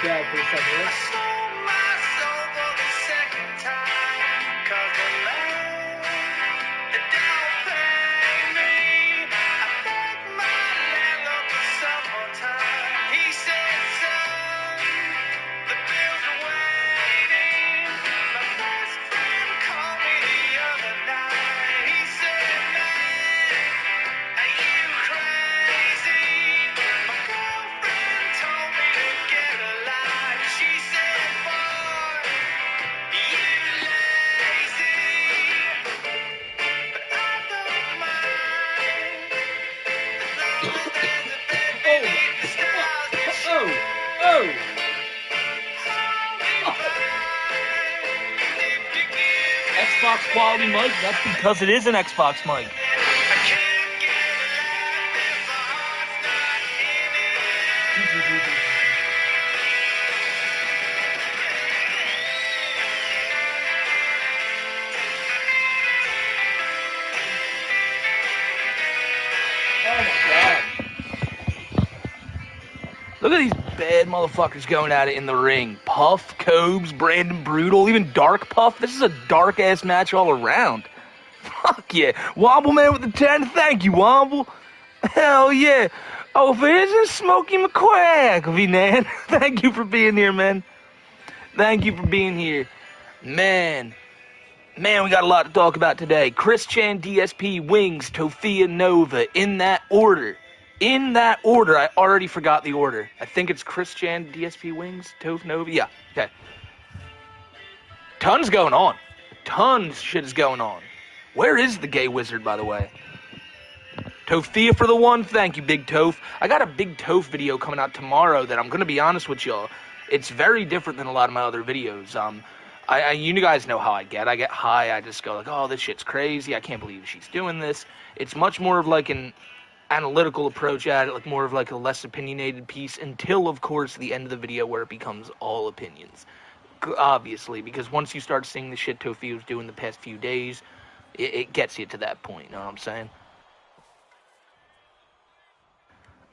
bad for a second, right? Xbox quality mic, that's because it is an Xbox mic. Oh my god. Look at these bad motherfuckers going at it in the ring. Puff, Cobes, Brandon Brutal, even Dark Puff. This is a dark-ass match all around. Fuck yeah. Womble Man with the 10. Thank you, Womble. Hell yeah. Oh, if it isn't SmokeyMcC, man. Thank you for being here, man. Thank you for being here. Man, we got a lot to talk about today. Chris Chan, DSP, Wings, Tofia, Nova. In that order. I already forgot the order. I think it's Chris Chan, DSP, Wings, Toph, Nova. Yeah, okay. Tons going on. Tons shit is going on. Where is the gay wizard, by the way? Tofia for the 1. Thank you, Big Toph. I got a Big Toph video coming out tomorrow that I'm going to be honest with y'all. It's very different than a lot of my other videos. You guys know how I get. I get high. I just go like, oh, this shit's crazy. I can't believe she's doing this. It's much more of like an analytical approach at it, like more of like a less opinionated piece until, of course, the end of the video where it becomes all opinions. Obviously, because once you start seeing the shit Tofia was doing the past few days, it gets you to that point, you know what I'm saying?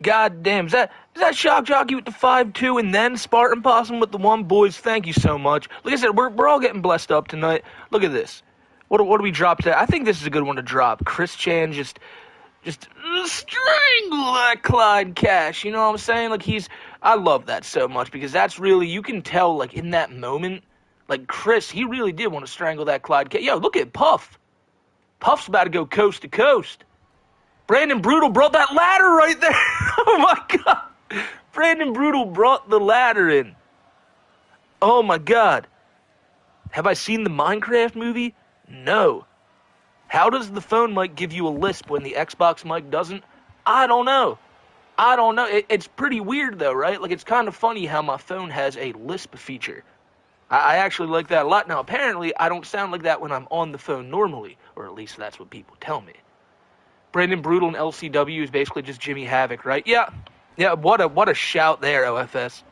God damn, is that Shock Jockey with the 5-2 and then Spartan Possum with the 1? Boys, thank you so much. Like I said, we're all getting blessed up tonight. Look at this. What do we drop today? I think this is a good one to drop. Chris Chan just strangle that Clyde Cash, you know what I'm saying? Like I love that so much because that's really, you can tell like in that moment, like Chris, he really did want to strangle that Clyde Cash. Yo, look at Puff. Puff's about to go coast to coast. Brandon Brutal brought that ladder right there. Oh my god. Brandon Brutal brought the ladder in. Oh my god. Have I seen the Minecraft movie? No. How does the phone mic give you a lisp when the Xbox mic doesn't? I don't know. It's pretty weird though, right? Like it's kind of funny how my phone has a lisp feature. I actually like that a lot. Now apparently I don't sound like that when I'm on the phone normally, or at least that's what people tell me. Brandon Brutal and LCW is basically just Jimmy Havoc, right? Yeah. What a shout there, OFS.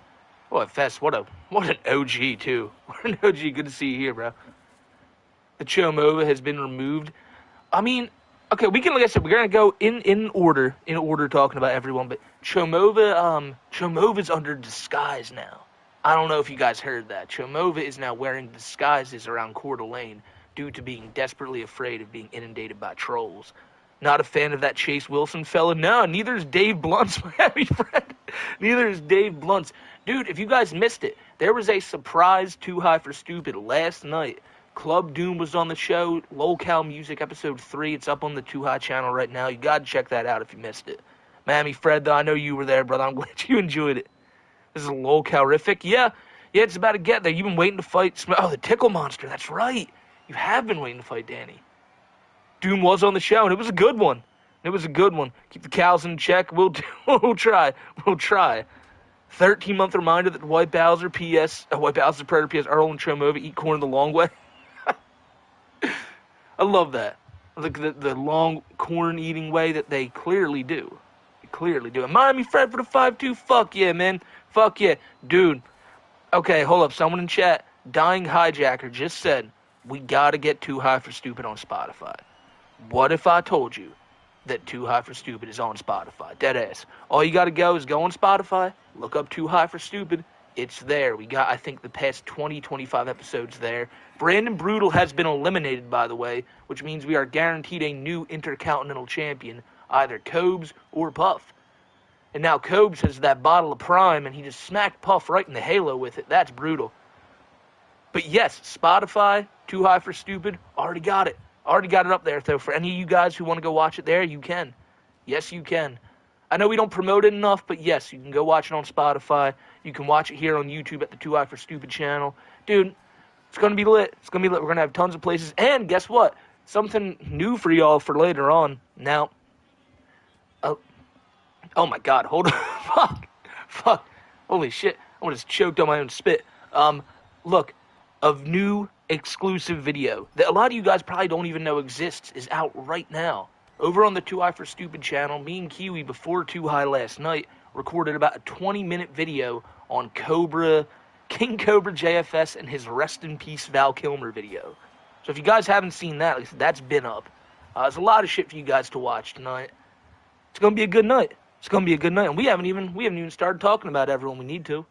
OFS, what an OG too. What an OG. Good to see you here, bro. The Chomova has been removed. I mean, okay, we can, like I said, we're gonna go in order talking about everyone, but Chomova's under disguise now. I don't know if you guys heard that. Chomova is now wearing disguises around Coeur d'Alene due to being desperately afraid of being inundated by trolls. Not a fan of that Chase Wilson fella. No, neither is Dave Blunt's Miami friend. Neither is Dave Blunt's. Dude, if you guys missed it, there was a surprise Too High for Stupid last night. Club Doom was on the show. Lolcal Music episode 3. It's up on the Too High channel right now. You gotta check that out if you missed it. Miami Fred, though, I know you were there, brother. I'm glad you enjoyed it. This is a Lolcalrific. Yeah, it's about to get there. You've been waiting to fight. Oh, the Tickle Monster. That's right. You have been waiting to fight Danny. Doom was on the show, and it was a good one. Keep the cows in check. We'll try. 13-month reminder that White Bowser White Bowser Predator PS, Earl and Chomova eat corn the long way. I love that. Like the long corn eating way that they clearly do. And Miami Fred for the 5-2. Fuck yeah, man. Fuck yeah. Dude. Okay, hold up. Someone in chat, Dying Hijacker, just said, we gotta get Too High for Stupid on Spotify. What if I told you that Too High for Stupid is on Spotify? Deadass. All you gotta go is go on Spotify, look up Too High for Stupid. It's there. We got, I think, the past 20, 25 episodes there. Brandon Brutal has been eliminated, by the way, which means we are guaranteed a new Intercontinental Champion, either Cobes or Puff. And now Cobes has that bottle of Prime, and he just smacked Puff right in the halo with it. That's brutal. But yes, Spotify, Too High for Stupid, already got it. Already got it up there, though. For any of you guys who want to go watch it there, you can. Yes, you can. I know we don't promote it enough, but yes, you can go watch it on Spotify. You can watch it here on YouTube at the Too High for Stupid channel. Dude, it's going to be lit. It's going to be lit. We're going to have tons of places. And guess what? Something new for y'all for later on. Now, oh my God, hold on. Fuck. Holy shit. I almost choked on my own spit. Look, a new exclusive video that a lot of you guys probably don't even know exists is out right now. Over on the Too High for Stupid channel, me and Kiwi, before Too High last night, recorded about a 20-minute video on King Cobra JFS and his Rest in Peace Val Kilmer video. So if you guys haven't seen that, that's been up. There's a lot of shit for you guys to watch tonight. It's going to be a good night. It's going to be a good night. And we haven't even started talking about everyone we need to.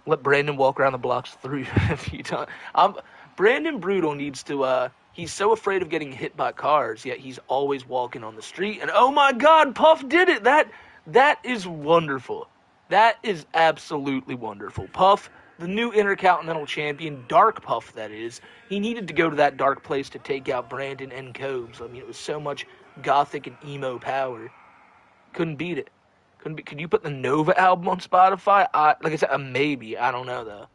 Let Brandon walk around the blocks a few times. Brandon Brutal needs to, he's so afraid of getting hit by cars, yet he's always walking on the street. And oh my God, Puff did it! That is wonderful. That is absolutely wonderful. Puff, the new Intercontinental Champion, Dark Puff that is, he needed to go to that dark place to take out Brandon and Cobes. I mean, it was so much gothic and emo power. Couldn't beat it. Could you put the Nova album on Spotify? Like I said, maybe. I don't know, though.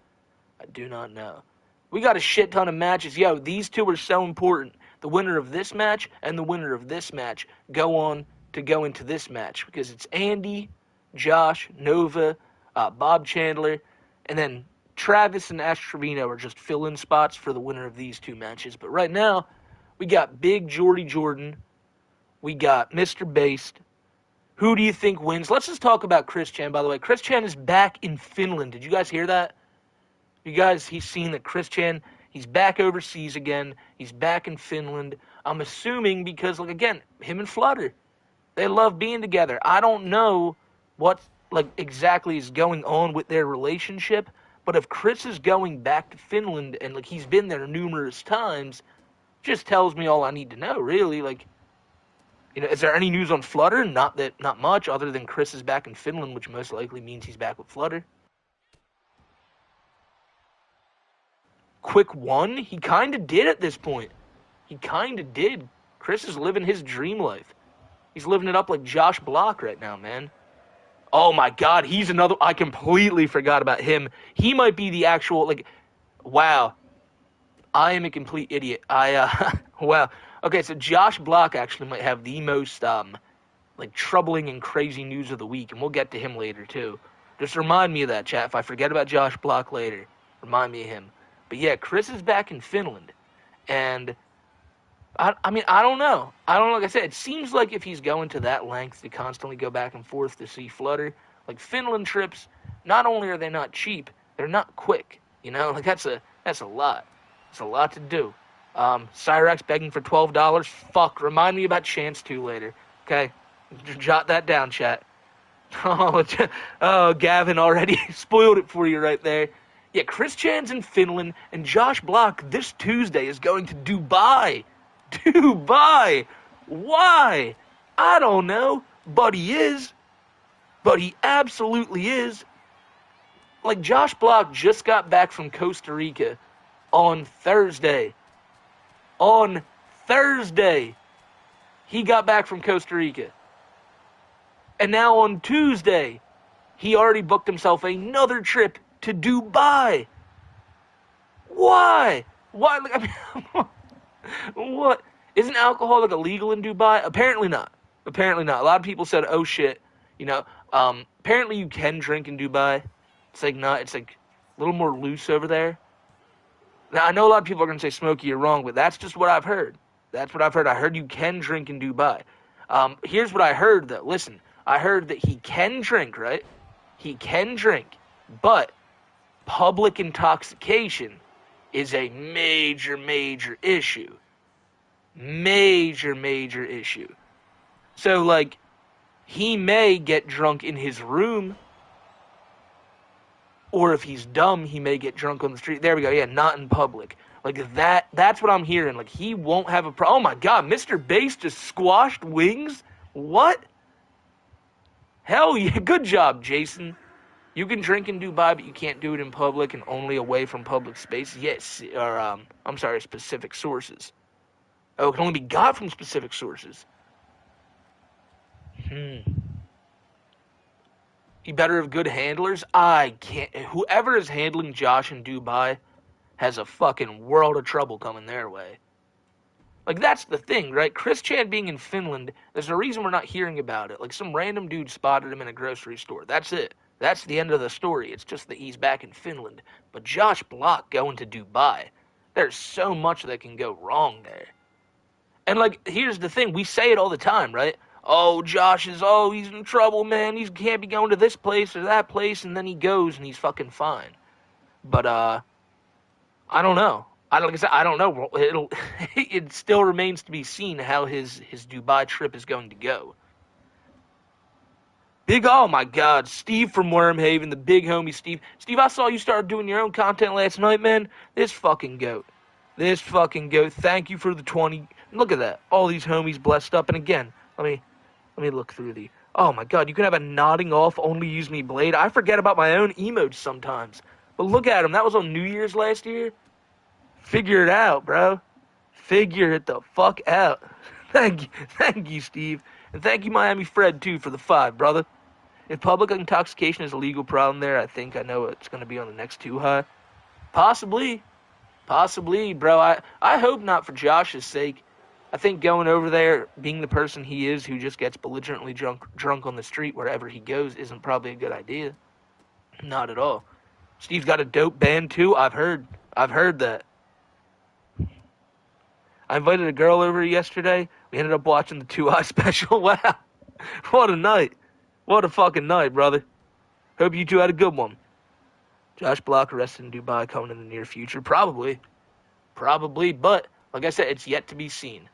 I do not know. We got a shit ton of matches. Yo, these two are so important. The winner of this match and the winner of this match go on to go into this match because it's Andy, Josh, Nova, Bob Chandler, and then Travis and Ash Trevino are just fill-in spots for the winner of these two matches. But right now, we got Big Jordy Jordan. We got Mr. Based. Who do you think wins? Let's just talk about Chris Chan, by the way. Chris Chan is back in Finland. Did you guys hear that? You guys, he's seen that Chris Chan, he's back overseas again. He's back in Finland. I'm assuming because, like, again, him and Flutter, they love being together. I don't know what, like, exactly is going on with their relationship, but if Chris is going back to Finland and, like, he's been there numerous times, just tells me all I need to know, really. Like, you know, is there any news on Flutter? Not much, other than Chris is back in Finland, which most likely means he's back with Flutter. Quick one? He kind of did at this point. He kind of did. Chris is living his dream life. He's living it up like Josh Block right now, man. Oh my God, he's another. I completely forgot about him. He might be the actual, like, wow. I am a complete idiot. Wow. Okay, so Josh Block actually might have the most, like, troubling and crazy news of the week, and we'll get to him later, too. Just remind me of that, chat. If I forget about Josh Block later, remind me of him. But yeah, Chris is back in Finland, and I mean, I don't know. Like I said, it seems like if he's going to that length to constantly go back and forth to see Flutter, like, Finland trips, not only are they not cheap, they're not quick, you know? Like, that's a lot. It's a lot to do. Cyrax begging for $12. Fuck, remind me about Chance 2 later. Okay? Jot that down, chat. Oh, Gavin already spoiled it for you right there. Yeah, Chris Chan's in Finland, and Josh Block this Tuesday is going to Dubai. Dubai! Why? I don't know, but he is. But he absolutely is. Like, Josh Block just got back from Costa Rica on Thursday. On Thursday, he got back from Costa Rica. And now on Tuesday, he already booked himself another trip to Dubai. Why? Why? Like, I mean, what? Isn't alcohol, like, illegal in Dubai? Apparently not. Apparently not. A lot of people said, oh shit, you know, apparently you can drink in Dubai. It's like not, it's like a little more loose over there. Now, I know a lot of people are going to say, Smokey, you're wrong, but that's just what I've heard. That's what I've heard. I heard you can drink in Dubai. Here's what I heard, though. Listen, I heard that he can drink, right? He can drink, but public intoxication is a major, major issue. Major, major issue. So, like, He may get drunk in his room, or if he's dumb, he may get drunk on the street. There we go. Yeah, not in public. Like that's what I'm hearing. Like he won't have a problem. Oh my God, Mr. Bass just squashed Wings? What? Hell yeah, good job, Jason. You can drink in Dubai, but you can't do it in public and only away from public space. Yes, or I'm sorry, specific sources. Oh, it can only be got from specific sources. You better have good handlers. I can't. Whoever is handling Josh in Dubai has a fucking world of trouble coming their way. Like, that's the thing, right? Chris Chan being in Finland, there's a reason we're not hearing about it. Like, some random dude spotted him in a grocery store. That's it. That's the end of the story. It's just that he's back in Finland. But Josh Block going to Dubai, there's so much that can go wrong there. And, like, here's the thing. We say it all the time, right? Oh, he's in trouble, man. He can't be going to this place or that place. And then he goes and he's fucking fine. But, I don't know. Like I said, I don't know. It still remains to be seen how his Dubai trip is going to go. Oh my God, Steve from Wormhaven, the big homie Steve. Steve, I saw you started doing your own content last night, man. This fucking goat. Thank you for the 20. Look at that. All these homies blessed up. And again, let me look through the. Oh my God, you can have a nodding off, only use me blade. I forget about my own emotes sometimes. But look at him. That was on New Year's last year. Figure it out, bro. Figure it the fuck out. Thank you, Steve. And thank you, Miami Fred, too, for the 5, brother. If public intoxication is a legal problem there, I think I know it's going to be on the next 2 high. Possibly, bro. I hope not for Josh's sake. I think going over there, being the person he is, who just gets belligerently drunk on the street wherever he goes, isn't probably a good idea. Not at all. Steve's got a dope band, too. I've heard that. I invited a girl over yesterday. We ended up watching the 2i special. Wow. What a night. What a fucking night, brother. Hope you two had a good one. Josh Block arrested in Dubai coming in the near future. Probably. But, like I said, it's yet to be seen.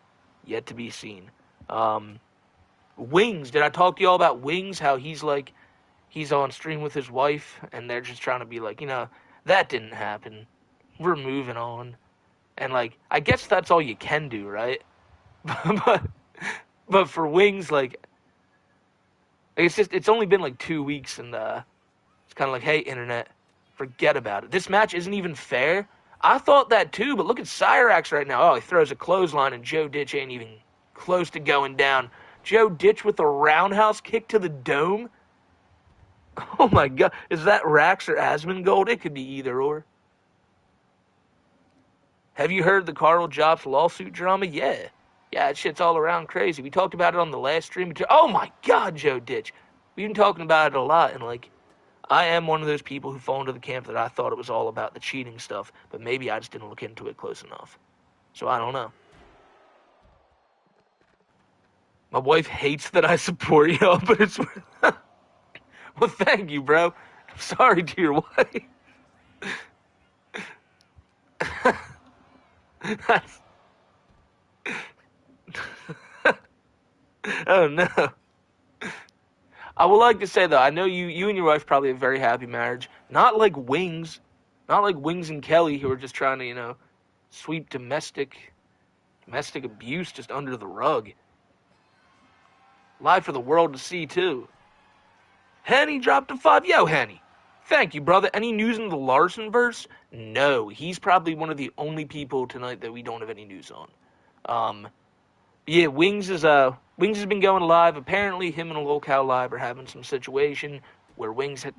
Wings. Did I talk to y'all about Wings? How he's on stream with his wife, and they're just trying to be like, that didn't happen. We're moving on. And, like, I guess that's all you can do, right? but for Wings, like, it's only been, like, 2 weeks, and it's kind of like, hey, internet, forget about it. This match isn't even fair. I thought that, too, but look at Cyrax right now. Oh, he throws a clothesline, and Joe Ditch ain't even close to going down. Joe Ditch with a roundhouse kick to the dome? Oh, my God. Is that Rax or Asmongold? It could be either or. Have you heard the Carl Jobs lawsuit drama? Yeah, that shit's all around crazy. We talked about it on the last stream. Oh my God, Joe Ditch. We've been talking about it a lot, and like, I am one of those people who fall into the camp that I thought it was all about the cheating stuff, but maybe I just didn't look into it close enough. So I don't know. My wife hates that I support y'all, but it's... Well, thank you, bro. I'm sorry to your wife. Oh no. I would like to say though, I know you and your wife probably have a very happy marriage. Not like Wings and Kelly who are just trying to, sweep domestic abuse just under the rug. Live for the world to see too. Henny dropped a 5. Yo, Henny. Thank you, brother. Any news in the Larson verse? No. He's probably one of the only people tonight that we don't have any news on. Yeah, Wings has been going live. Apparently, him and a Locale Live are having some situation where Wings had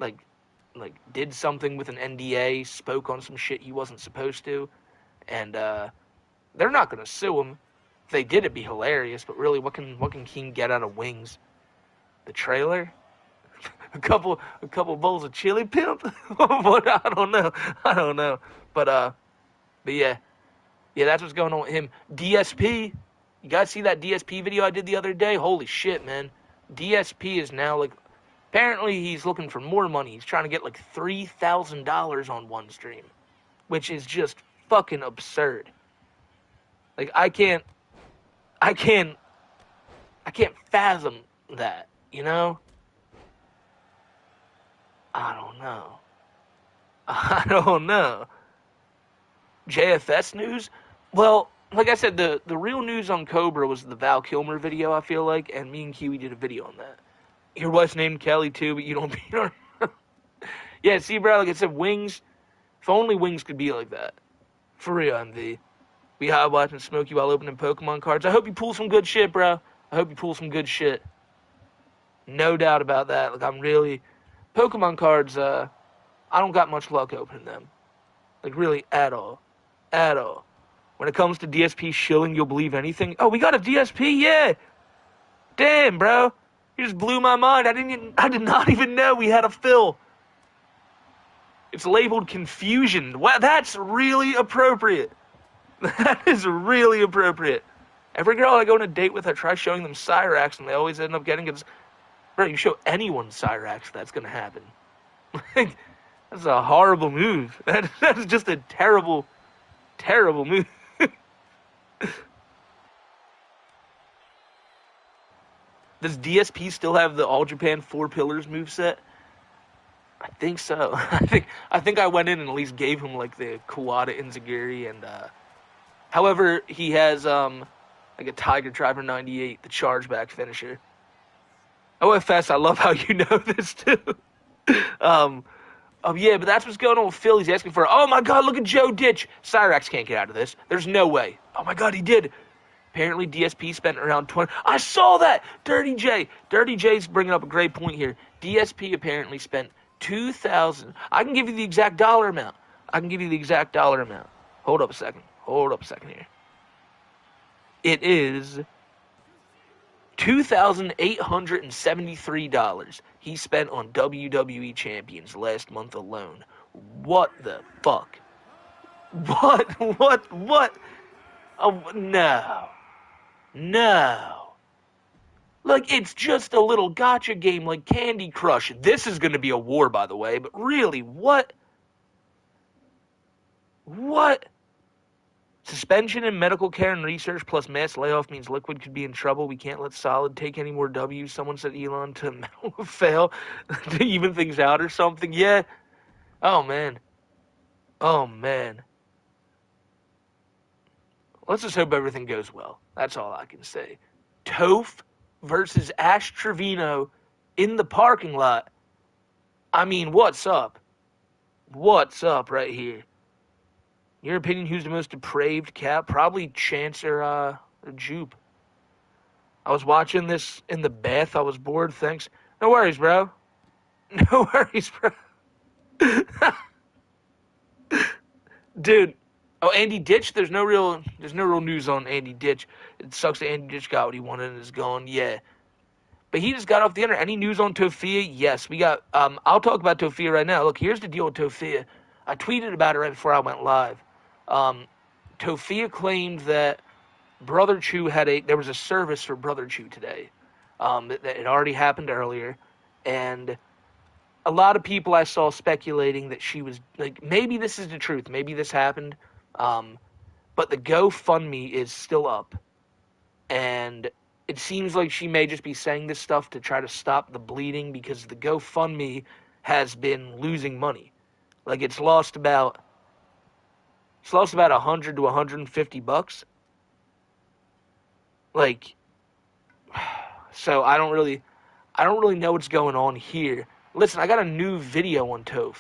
did something with an NDA, spoke on some shit he wasn't supposed to, and they're not gonna sue him. If they did, it'd be hilarious. But really, what can King get out of Wings? The trailer? a couple bowls of chili pimp? What? I don't know. But yeah, that's what's going on with him. DSP. You guys see that DSP video I did the other day? Holy shit, man. DSP is now, apparently he's looking for more money. He's trying to get, $3,000 on one stream, which is just fucking absurd. I can't fathom that, You know? I don't know. I don't know. JFS news? Well, like I said, the real news on Cobra was the Val Kilmer video, I feel like, and me and Kiwi did a video on that. Your wife's named Kelly too, but you don't beat her. Yeah, see, bro, like I said, Wings, if only Wings could be like that. For real, MV. We high watching Smokey while opening Pokemon cards. I hope you pull some good shit, bro. I hope you pull some good shit. No doubt about that. Like, I'm really... Pokemon cards, I don't got much luck opening them. Like, really, at all. At all. When it comes to DSP shilling, you'll believe anything. Oh, we got a DSP? Yeah! Damn, bro. You just blew my mind. I did not even know we had a fill. It's labeled confusion. Wow, that's really appropriate. That is really appropriate. Every girl I go on a date with, I try showing them Cyrax, and they always end up getting it. Bro, you show anyone Cyrax, that's gonna happen. That's a horrible move. That's just a terrible, terrible move. Does DSP still have the All Japan 4 Pillars moveset? I think so. I think I went in and at least gave him like the Kawada Inzaguri and however he has like a Tiger Driver 98, the chargeback finisher. OFS, I love how you know this too. Yeah, but that's what's going on with Phil. He's asking for, oh my god, look at Joe Ditch. Cyrax can't get out of this. There's no way. Oh my god, he did. Apparently DSP spent around 20. I saw that! Dirty J. Dirty J's bringing up a great point here. DSP apparently spent 2,000. I can give you the exact dollar amount. Hold up a second here. It is $2,873 he spent on WWE champions last month alone. What the fuck? What? Oh, no. Like, it's just a little gotcha game like Candy Crush. This is going to be a war, by the way, but really, what? Suspension in medical care and research plus mass layoff means Liquid could be in trouble. We can't let Solid take any more W's. Someone said Elon to fail to even things out or something. Yeah. Oh, man. Let's just hope everything goes well. That's all I can say. Toph versus Ash Trevino in the parking lot. I mean, what's up? What's up right here? Your opinion, who's the most depraved cat? Probably Chance or Jupe. I was watching this in the bath. I was bored. Thanks. No worries, bro. No worries, bro. Dude. Oh, Andy Ditch. There's no real news on Andy Ditch. It sucks that Andy Ditch got what he wanted and is gone. Yeah. But he just got off the internet. Any news on Tofia? Yes, we got. I'll talk about Tofia right now. Look, here's the deal with Tofia. I tweeted about it right before I went live. Tofia claimed that Brother Chu there was a service for Brother Chu today. That it already happened earlier, and a lot of people I saw speculating that she was like, maybe this is the truth, maybe this happened, but the GoFundMe is still up, and it seems like she may just be saying this stuff to try to stop the bleeding because the GoFundMe has been losing money. Like it's lost about 100 to 150 bucks. Like, so I don't really know what's going on here. Listen, I got a new video on Toph.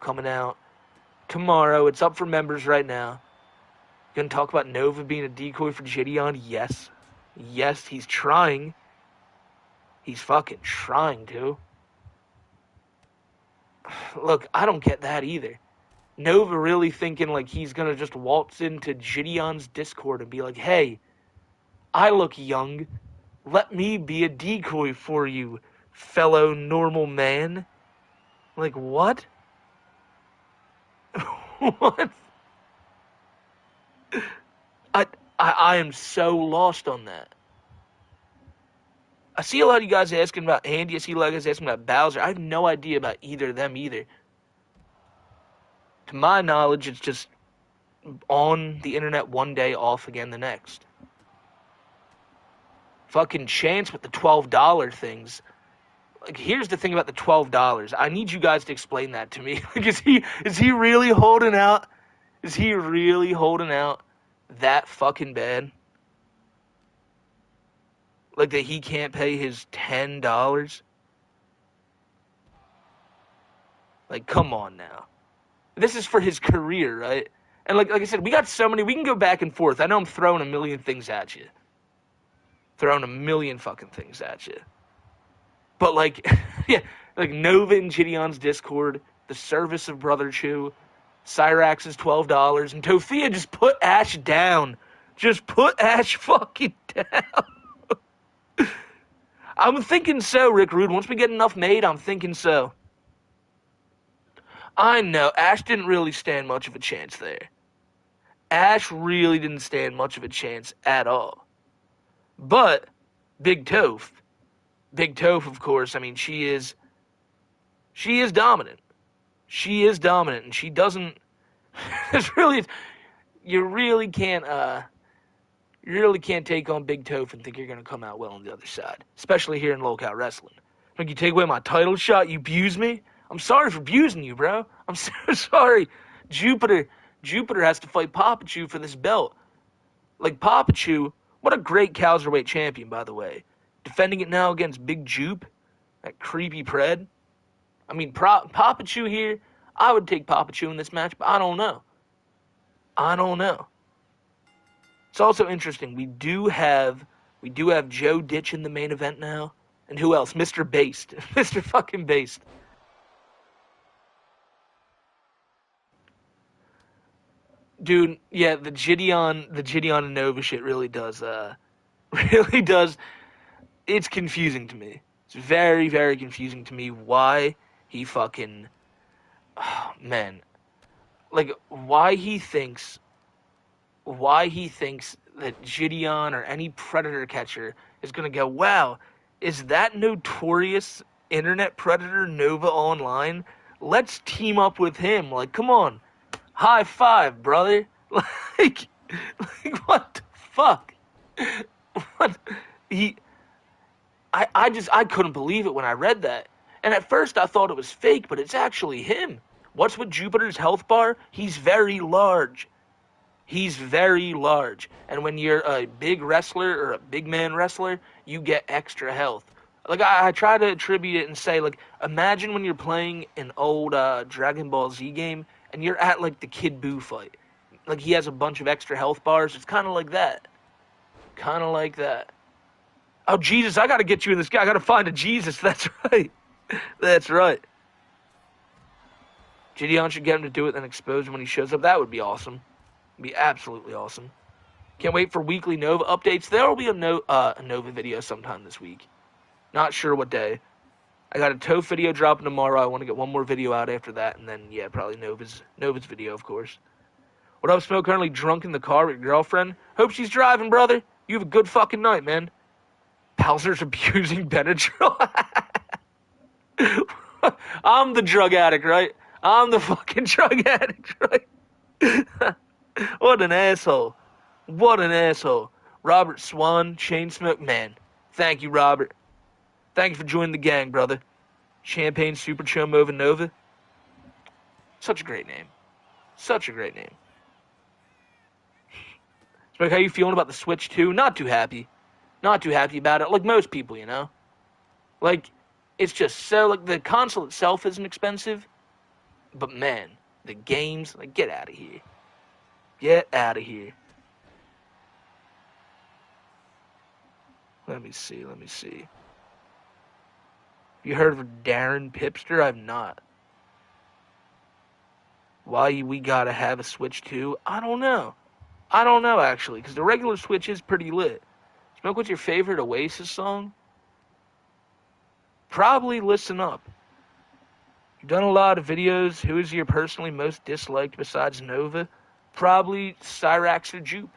Coming out tomorrow. It's up for members right now. Gonna talk about Nova being a decoy for Gideon. Yes, he's trying. He's fucking trying to. Look, I don't get that either. Nova really thinking like he's gonna just waltz into Gideon's Discord and be like, hey, I look young. Let me be a decoy for you, fellow normal man. Like, what? What? I am so lost on that. I see a lot of you guys asking about Andy. I see a lot of guys asking about Bowser. I have no idea about either of them either. To my knowledge, it's just on the internet one day, off again the next. Fucking Chance with the $12 things. Like, here's the thing about the $12. I need you guys to explain that to me. Like, is he really holding out? Is he really holding out that fucking bad? Like, that he can't pay his $10? Like, come on now. This is for his career, right? And like I said, we got so many. We can go back and forth. I know I'm throwing a million things at you. Throwing a million fucking things at you. But like, yeah, like Nova and Gideon's Discord, the service of Brother Chew, Cyrax's $12, and Tofia just put Ash down. Just put Ash fucking down. I'm thinking so, Rick Rude. Once we get enough made, I'm thinking so. I know, Ash didn't really stand much of a chance there. Ash really didn't stand much of a chance at all. But Big Toph, of course, I mean, she is dominant. She is dominant, and she doesn't. It's really, you really can't take on Big Toph and think you're gonna come out well on the other side, especially here in local wrestling. Like, you take away my title shot, you abuse me. I'm sorry for abusing you, bro. I'm so sorry. Jupiter has to fight Papa Chew for this belt. Like, Papa Chew, what a great Cowserweight champion, by the way. Defending it now against Big Jupe, that creepy pred. I mean, Papa Chew here, I would take Papa Chew in this match, but I don't know. It's also interesting. We do have Joe Ditch in the main event now. And who else? Mr. Based. Mr. fucking Based. Dude, yeah, the Gideon and Nova shit really does, it's confusing to me. It's very, very confusing to me why he fucking, oh, man, like, why he thinks that Gideon or any Predator catcher is gonna go, wow, is that notorious internet predator Nova online? Let's team up with him. Like, come on. High five, brother. Like what the fuck? What? I couldn't believe it when I read that. And at first I thought it was fake, but it's actually him. What's with Jupiter's health bar? He's very large. And when you're a big wrestler or a big man wrestler, you get extra health. Like, I try to attribute it and say, like, imagine when you're playing an old Dragon Ball Z game and you're at, like, the Kid Buu fight. Like, he has a bunch of extra health bars. It's kind of like that. Oh, Jesus, I got to get you in this guy. I got to find a Jesus. That's right. Gideon should get him to do it, then expose him when he shows up. That would be awesome. Be absolutely awesome. Can't wait for weekly Nova updates. There will be a Nova video sometime this week. Not sure what day. I got a Toph video dropping tomorrow. I want to get one more video out after that, and then, yeah, probably Nova's video, of course. What up, Smoke? Currently drunk in the car with your girlfriend. Hope she's driving, brother. You have a good fucking night, man. Bowser's abusing Benadryl. I'm the drug addict, right? I'm the fucking drug addict, right? What an asshole. Robert Swan, Chainsmoke, man. Thank you, Robert. Thank you for joining the gang, brother. Champagne Super Chomova Nova. Such a great name. Like, how you feeling about the Switch 2? Not too happy about it. Like most people, you know? Like, it's just so, like, the console itself isn't expensive. But, man, the games, like, get out of here. Let me see. You heard of Darren Pipster? I've not. Why we gotta have a Switch 2? I don't know, actually, because the regular Switch is pretty lit. Smoke, what's your favorite Oasis song? Probably Listen Up. You've done a lot of videos. Who is your personally most disliked besides Nova? Probably Cyrax or Jupe.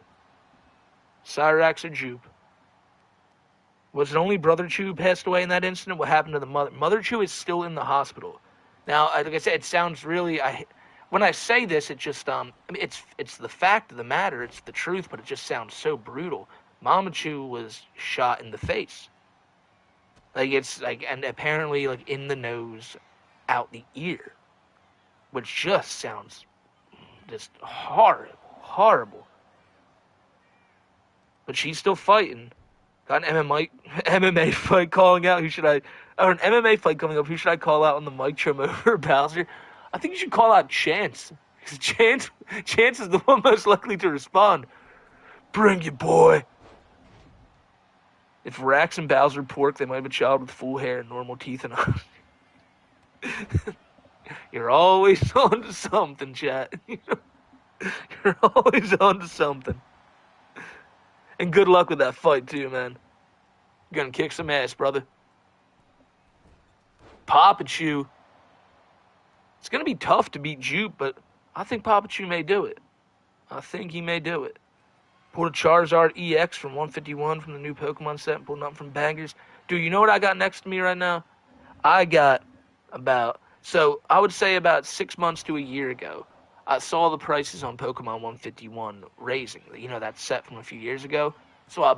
Was it only Brother Chew passed away in that incident? What happened to the mother? Mother Chew is still in the hospital. Now, like I said, it sounds really... when I say this, it just... I mean, it's the fact of the matter. It's the truth, but it just sounds so brutal. Mamachu was shot in the face. Like, it's like, and apparently, like, in the nose, out the ear, which just sounds just horrible, horrible. But she's still fighting. Got an MMA fight calling out. Who should I? Or an MMA fight coming up. Who should I call out on the mic trim over Bowser? I think you should call out Chance. Because Chance is the one most likely to respond. Bring it, boy. If Rax and Bowser pork, they might have a child with full hair and normal teeth and eyes. You're always on to something, chat. You're always on to something. And good luck with that fight, too, man. You're gonna kick some ass, brother. Papachu. It's gonna be tough to beat Jupe, but I think Papachu may do it. I think he may do it. Pulled a Charizard EX from 151 from the new Pokemon set and pulled up from Bangers. Dude, you know what I got next to me right now? I got I would say about 6 months to a year ago, I saw the prices on Pokemon 151 raising. You know, that set from a few years ago. So I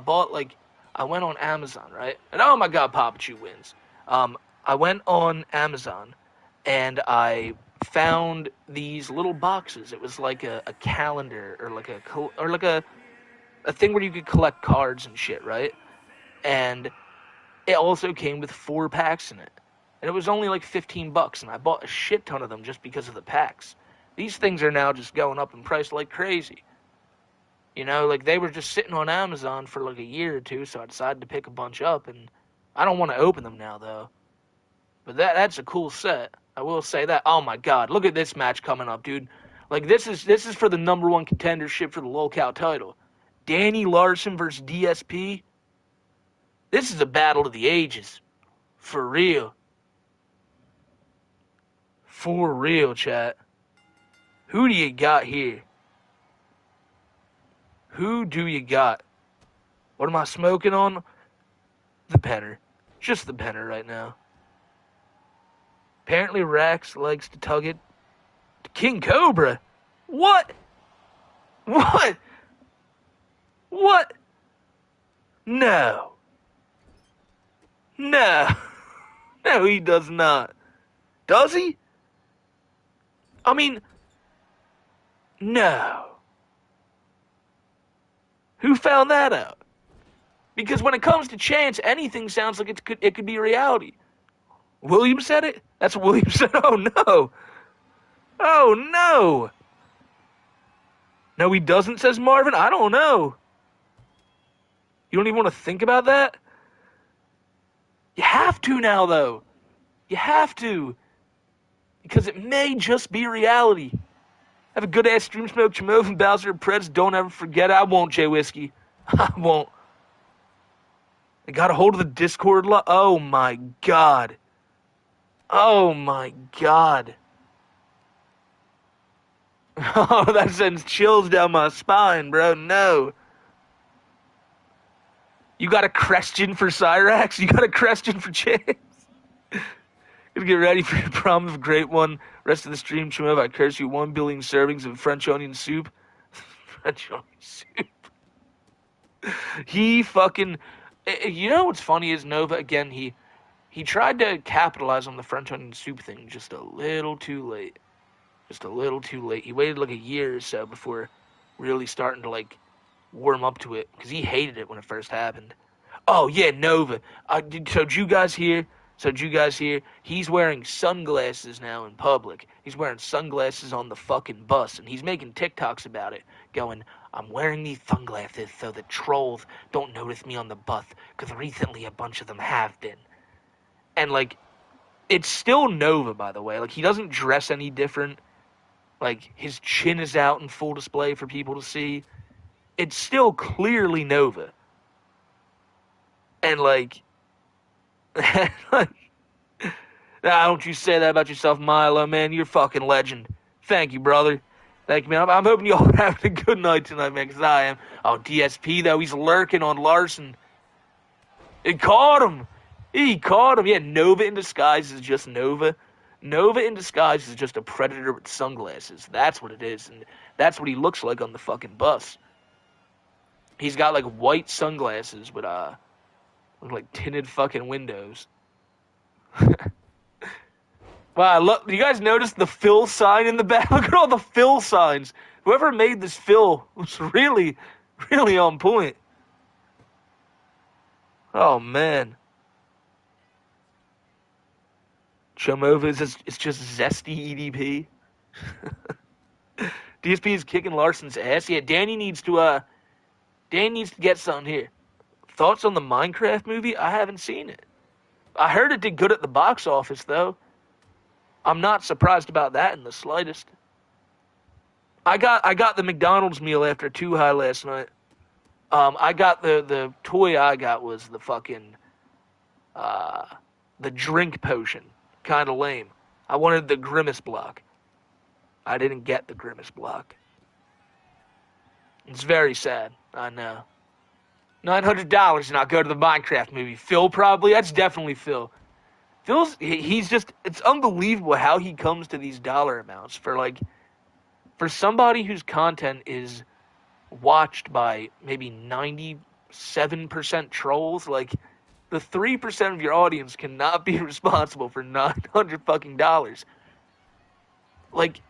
went on Amazon, right? And oh my god, Papachu wins. I went on Amazon and I found these little boxes. It was like a calendar or like a thing where you could collect cards and shit, right? And it also came with 4 packs in it. And it was only like $15, and I bought a shit ton of them just because of the packs. These things are now just going up in price like crazy. You know, like they were just sitting on Amazon for like a year or two, so I decided to pick a bunch up, and I don't want to open them now, though. But that's a cool set. I will say that. Oh my god, look at this match coming up, dude. Like, this is for the #1 contendership for the locale title. Danny Larson versus DSP. This is a battle of the ages. For real. For real, chat. Who do you got here? Who do you got? What am I smoking on? The penner. Just the penner right now. Apparently Rax likes to tug it to King Cobra. What? What? What? No. No. No, he does not. Does he? I mean, no. Who found that out? Because when it comes to Chance, anything sounds like it could be reality. William said it? That's what William said? Oh, no. Oh, no. No, he doesn't, says Marvin? I don't know. You don't even want to think about that? You have to now, though. You have to. Because it may just be reality. Have a good-ass stream, Smoke, Chamo, and Bowser and Preds. Don't ever forget it. I won't, Jay Whiskey. I won't. I got a hold of the Discord. Oh, my God. Oh, my God. Oh, that sends chills down my spine, bro. No. You got a question for Cyrax? You got a question for Chance? Gonna get ready for your prom of a great one. Rest of the stream, Chimov, I curse you 1 billion servings of French onion soup. French onion soup. He fucking... You know what's funny is Nova, again, he tried to capitalize on the French onion soup thing just a little too late. Just a little too late. He waited like a year or so before really starting to, like, warm up to it. Because he hated it when it first happened. Oh, yeah, Nova. So did you guys hear? He's wearing sunglasses now in public. He's wearing sunglasses on the fucking bus, and he's making TikToks about it, going, I'm wearing these sunglasses so the trolls don't notice me on the bus, because recently a bunch of them have been. And, like, it's still Nova, by the way. Like, he doesn't dress any different. Like, his chin is out in full display for people to see. It's still clearly Nova. And, like... don't you say that about yourself, Milo, man. You're a fucking legend. Thank you, brother. Thank you, man. I'm hoping y'all are having a good night tonight, man, because I am. Oh, DSP, though, he's lurking on Larson. It caught him. He caught him. Yeah, Nova in disguise is just Nova. Nova in disguise is just a predator with sunglasses. That's what it is, and that's what he looks like on the fucking bus. He's got like white sunglasses with look like tinted fucking windows. Wow, look! Do you guys notice the Phil sign in the back? Look at all the Phil signs. Whoever made this Phil was really, really on point. Oh man, Chumova it's just zesty EDP. DSP is kicking Larson's ass. Yeah, Danny needs to get something here. Thoughts on the Minecraft movie? I haven't seen it. I heard it did good at the box office though. I'm not surprised about that in the slightest. I got the McDonald's meal after Too High last night. I got the toy I got was the fucking uh the drink potion. Kind of lame. I wanted the Grimace block. I didn't get the Grimace block. It's very sad. I know. $900 and I'll go to the Minecraft movie. Phil probably. That's definitely Phil. He's just. It's unbelievable how he comes to these dollar amounts for somebody whose content is watched by maybe 97% trolls. Like the 3% of your audience cannot be responsible for 900 fucking dollars. Like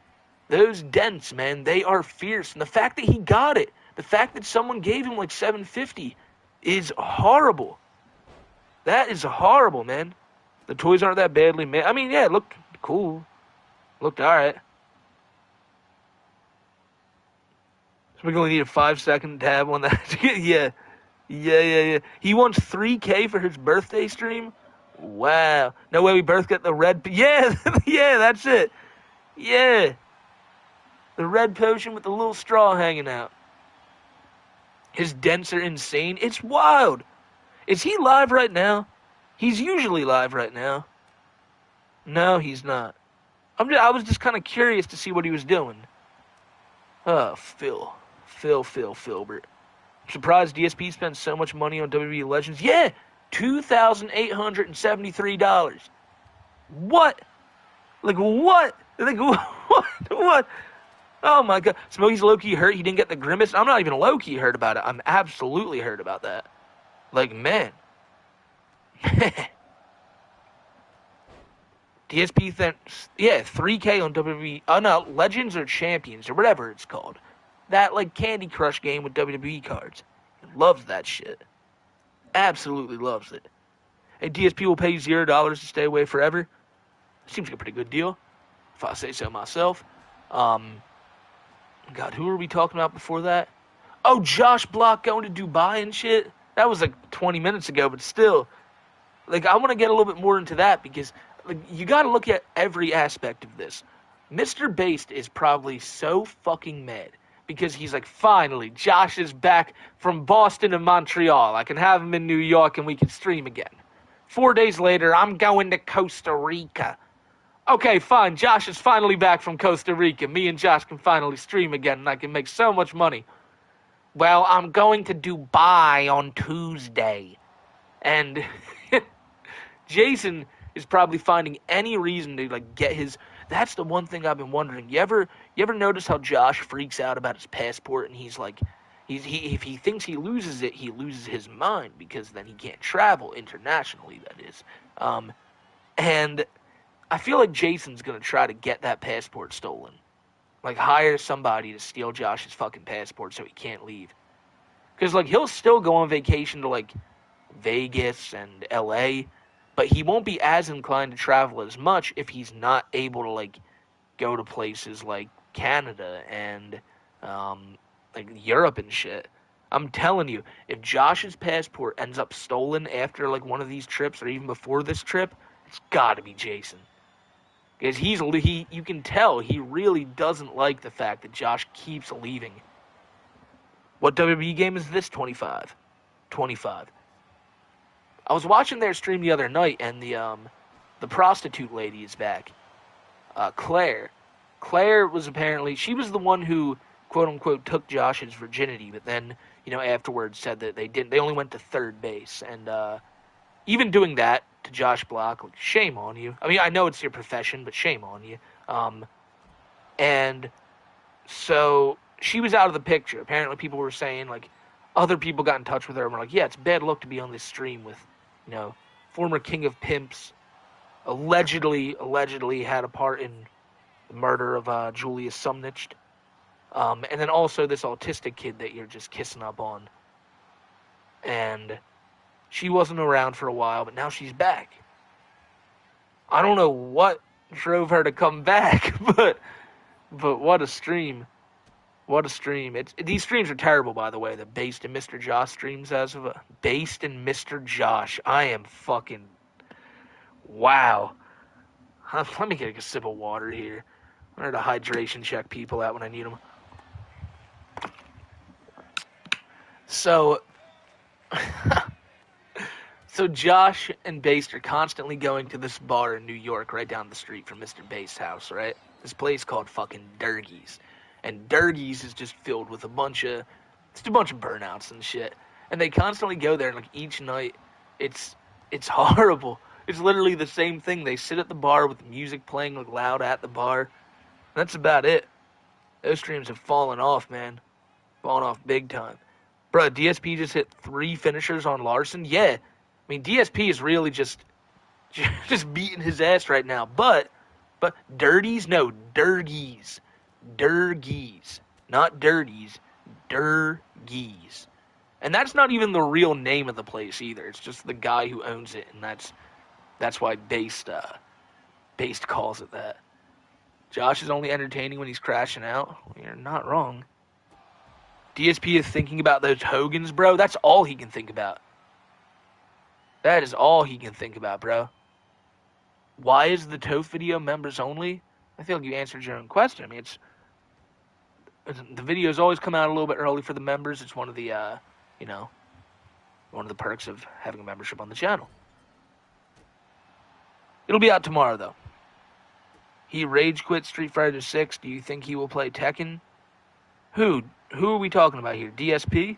those dents, man, they are fierce. And the fact that he got it, the fact that someone gave him like 750 is horrible. That is horrible, man. The toys aren't that badly made. I mean, yeah, it looked cool. Looked alright. So we're going to need a 5-second tab on that. Yeah. Yeah. He wants 3K for his birthday stream? Wow. No way we both get the red... Yeah, yeah, that's it. Yeah. The red potion with the little straw hanging out. His dents are insane. It's wild. Is he live right now? He's usually live right now. No, he's not. I was just kind of curious to see what he was doing. Oh, Filbert. I'm surprised DSP spent so much money on WWE Legends. Yeah, $2,873. What? Like what? Like what? Oh my god. Smokey's low-key hurt. He didn't get the Grimace. I'm not even low-key hurt about it. I'm absolutely hurt about that. Like, man. DSP thinks, yeah, 3K on WWE. Oh no, Legends or Champions or whatever it's called. That like Candy Crush game with WWE cards. Loves that shit. Absolutely loves it. And DSP will pay you $0 to stay away forever. Seems like a pretty good deal, if I say so myself. God, who were we talking about before that? Oh, Josh Block going to Dubai and shit. That was like 20 minutes ago, but still. Like, I want to get a little bit more into that because like, you got to look at every aspect of this. Mr. Based is probably so fucking mad because he's like, finally, Josh is back from Boston and Montreal. I can have him in New York and we can stream again. 4 days later, I'm going to Costa Rica. Okay, fine. Josh is finally back from Costa Rica. Me and Josh can finally stream again and I can make so much money. Well, I'm going to Dubai on Tuesday. And Jason is probably finding any reason to like get his. That's the one thing I've been wondering. You ever notice how Josh freaks out about his passport and he's like, if he thinks he loses it, he loses his mind because then he can't travel internationally. That is, and I feel like Jason's gonna try to get that passport stolen, like hire somebody to steal Josh's fucking passport so he can't leave. Because like he'll still go on vacation to like Vegas and LA. But he won't be as inclined to travel as much if he's not able to, like, go to places like Canada and, like, Europe and shit. I'm telling you, if Josh's passport ends up stolen after, like, one of these trips or even before this trip, it's gotta be Jason. Because you can tell he really doesn't like the fact that Josh keeps leaving. What WWE game is this? 25. 25. I was watching their stream the other night, and the prostitute lady is back. Claire. Claire was she was the one who, quote unquote, took Josh's virginity, but then, afterwards said that they only went to third base. And even doing that to Josh Block, like, shame on you. I mean, I know it's your profession, but shame on you. And so she was out of the picture. Apparently people were saying, like, other people got in touch with her and were like, yeah, it's bad luck to be on this stream with, former king of pimps, allegedly had a part in the murder of Julius Sumnich. And then also this autistic kid that you're just kissing up on. And she wasn't around for a while, but now she's back. I don't know what drove her to come back, but what a stream. What a stream. These streams are terrible, by the way. The Based in Mr. Josh streams Based in Mr. Josh. I am fucking... Wow. Let me get a sip of water here. I'm going to hydration check people out when I need them. So... So Josh and Based are constantly going to this bar in New York right down the street from Mr. Base's house, right? This place called fucking Durgies. And Durgies is just filled with a bunch of burnouts and shit. And they constantly go there, and like each night, it's horrible. It's literally the same thing. They sit at the bar with the music playing like loud at the bar. That's about it. Those streams have fallen off, man. Fallen off big time. Bruh, DSP just hit 3 finishers on Larson. Yeah. I mean, DSP is really just beating his ass right now. But Dirties? No, Durgies. Durgies. Not Dirties. Durgies. And that's not even the real name of the place either. It's just the guy who owns it, and that's why Based calls it that. Josh is only entertaining when he's crashing out. You're not wrong. DSP is thinking about those Hogans, bro. That's all he can think about. That is all he can think about, bro. Why is the TOEF video members only? I feel like you answered your own question. I mean, the videos always come out a little bit early for the members. It's one of the, one of the perks of having a membership on the channel. It'll be out tomorrow, though. He rage quit Street Fighter 6. Do you think he will play Tekken? Who are we talking about here? DSP?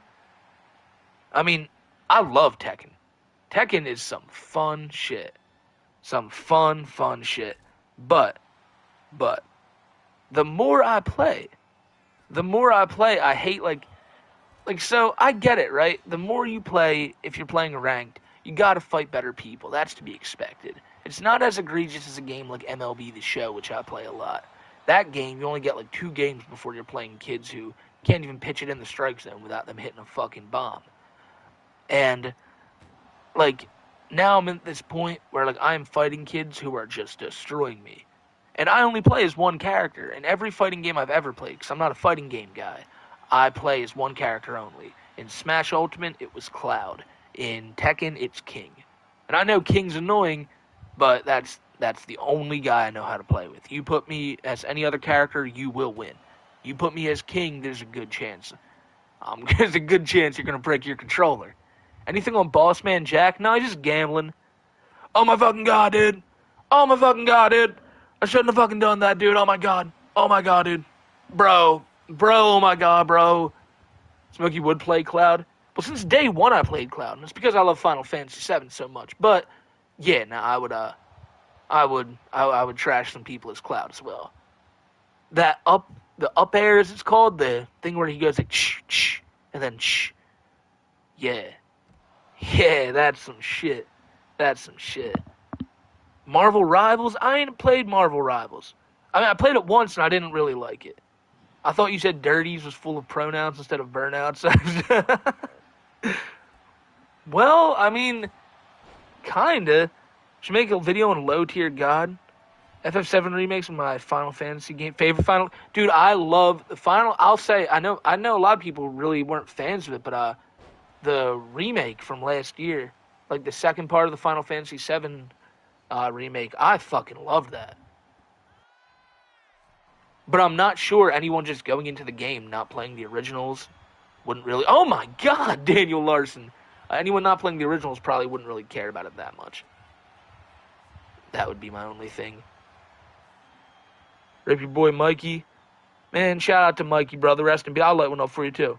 I mean, I love Tekken. Tekken is some fun shit. Some fun shit. But, the more I play, I hate, so, I get it, right? The more you play, if you're playing ranked, you gotta fight better people. That's to be expected. It's not as egregious as a game like MLB The Show, which I play a lot. That game, you only get, 2 games before you're playing kids who can't even pitch it in the strike zone without them hitting a fucking bomb. And... now I'm at this point where, I'm fighting kids who are just destroying me. And I only play as one character. In every fighting game I've ever played, because I'm not a fighting game guy, I play as one character only. In Smash Ultimate, it was Cloud. In Tekken, it's King. And I know King's annoying, but that's the only guy I know how to play with. You put me as any other character, you will win. You put me as King, there's a good chance. There's a good chance you're going to break your controller. Anything on Boss Man Jack? No, he's just gambling. Oh my fucking god, dude. Oh my fucking god, dude. I shouldn't have fucking done that, dude. Oh my god. Oh my god, dude. Bro, oh my god, bro. Smokey would play Cloud. Well, since day one I played Cloud, and it's because I love Final Fantasy VII so much. But yeah, now I would trash some people as Cloud as well. The up air, as it's called, the thing where he goes like shh, shh, and then shh. Yeah. Yeah, that's some shit. That's some shit. Marvel Rivals? I ain't played Marvel Rivals. I mean, I played it once and I didn't really like it. I thought you said Dirties was full of pronouns instead of burnouts. Well, I mean, kinda. Should make a video on Low Tier God. FF7 remakes my Final Fantasy game. Favorite Final... Dude, I love the Final... I'll say, I know a lot of people really weren't fans of it, but the remake from last year, the second part of the Final Fantasy VII remake, I fucking loved that. But I'm not sure anyone just going into the game not playing the originals wouldn't really... Oh my god, Daniel Larson! Anyone not playing the originals probably wouldn't really care about it that much. That would be my only thing. Rip your boy Mikey. Man, shout out to Mikey, brother. Rest in peace. I'll light one up for you, too.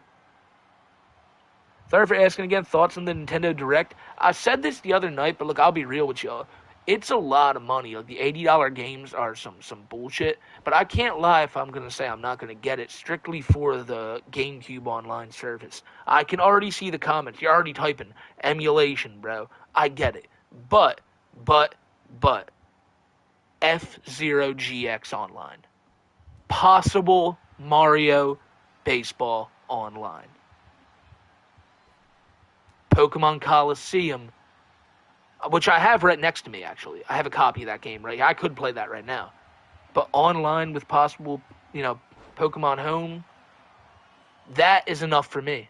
Sorry for asking again. Thoughts on the Nintendo Direct? I said this the other night, but look, I'll be real with y'all. It's a lot of money. Like the $80 games are some bullshit. But I can't lie if I'm gonna say I'm not gonna get it strictly for the GameCube online service. I can already see the comments. You're already typing emulation, bro. I get it. But but but F-Zero GX online. Possible Mario Baseball online. Pokemon Coliseum, which I have right next to me, actually. I have a copy of that game, right? I could play that right now. But online with possible, Pokemon Home, that is enough for me.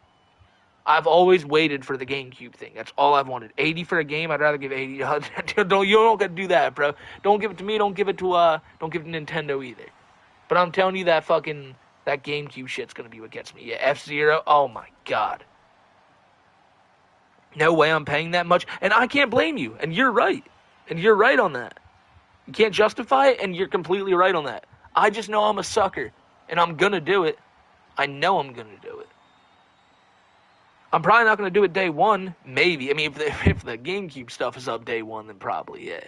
I've always waited for the GameCube thing. That's all I've wanted. 80 for a game, I'd rather give 80. You don't gotta do that, bro. Don't give it to me, don't give it to Nintendo either. But I'm telling you that GameCube shit's gonna be what gets me. Yeah, F-Zero, oh my god. No way I'm paying that much. And I can't blame you. And you're right. And you're right on that. You can't justify it, and you're completely right on that. I just know I'm a sucker. And I'm going to do it. I know I'm going to do it. I'm probably not going to do it day one. Maybe. I mean, if the GameCube stuff is up day one, then probably, yeah.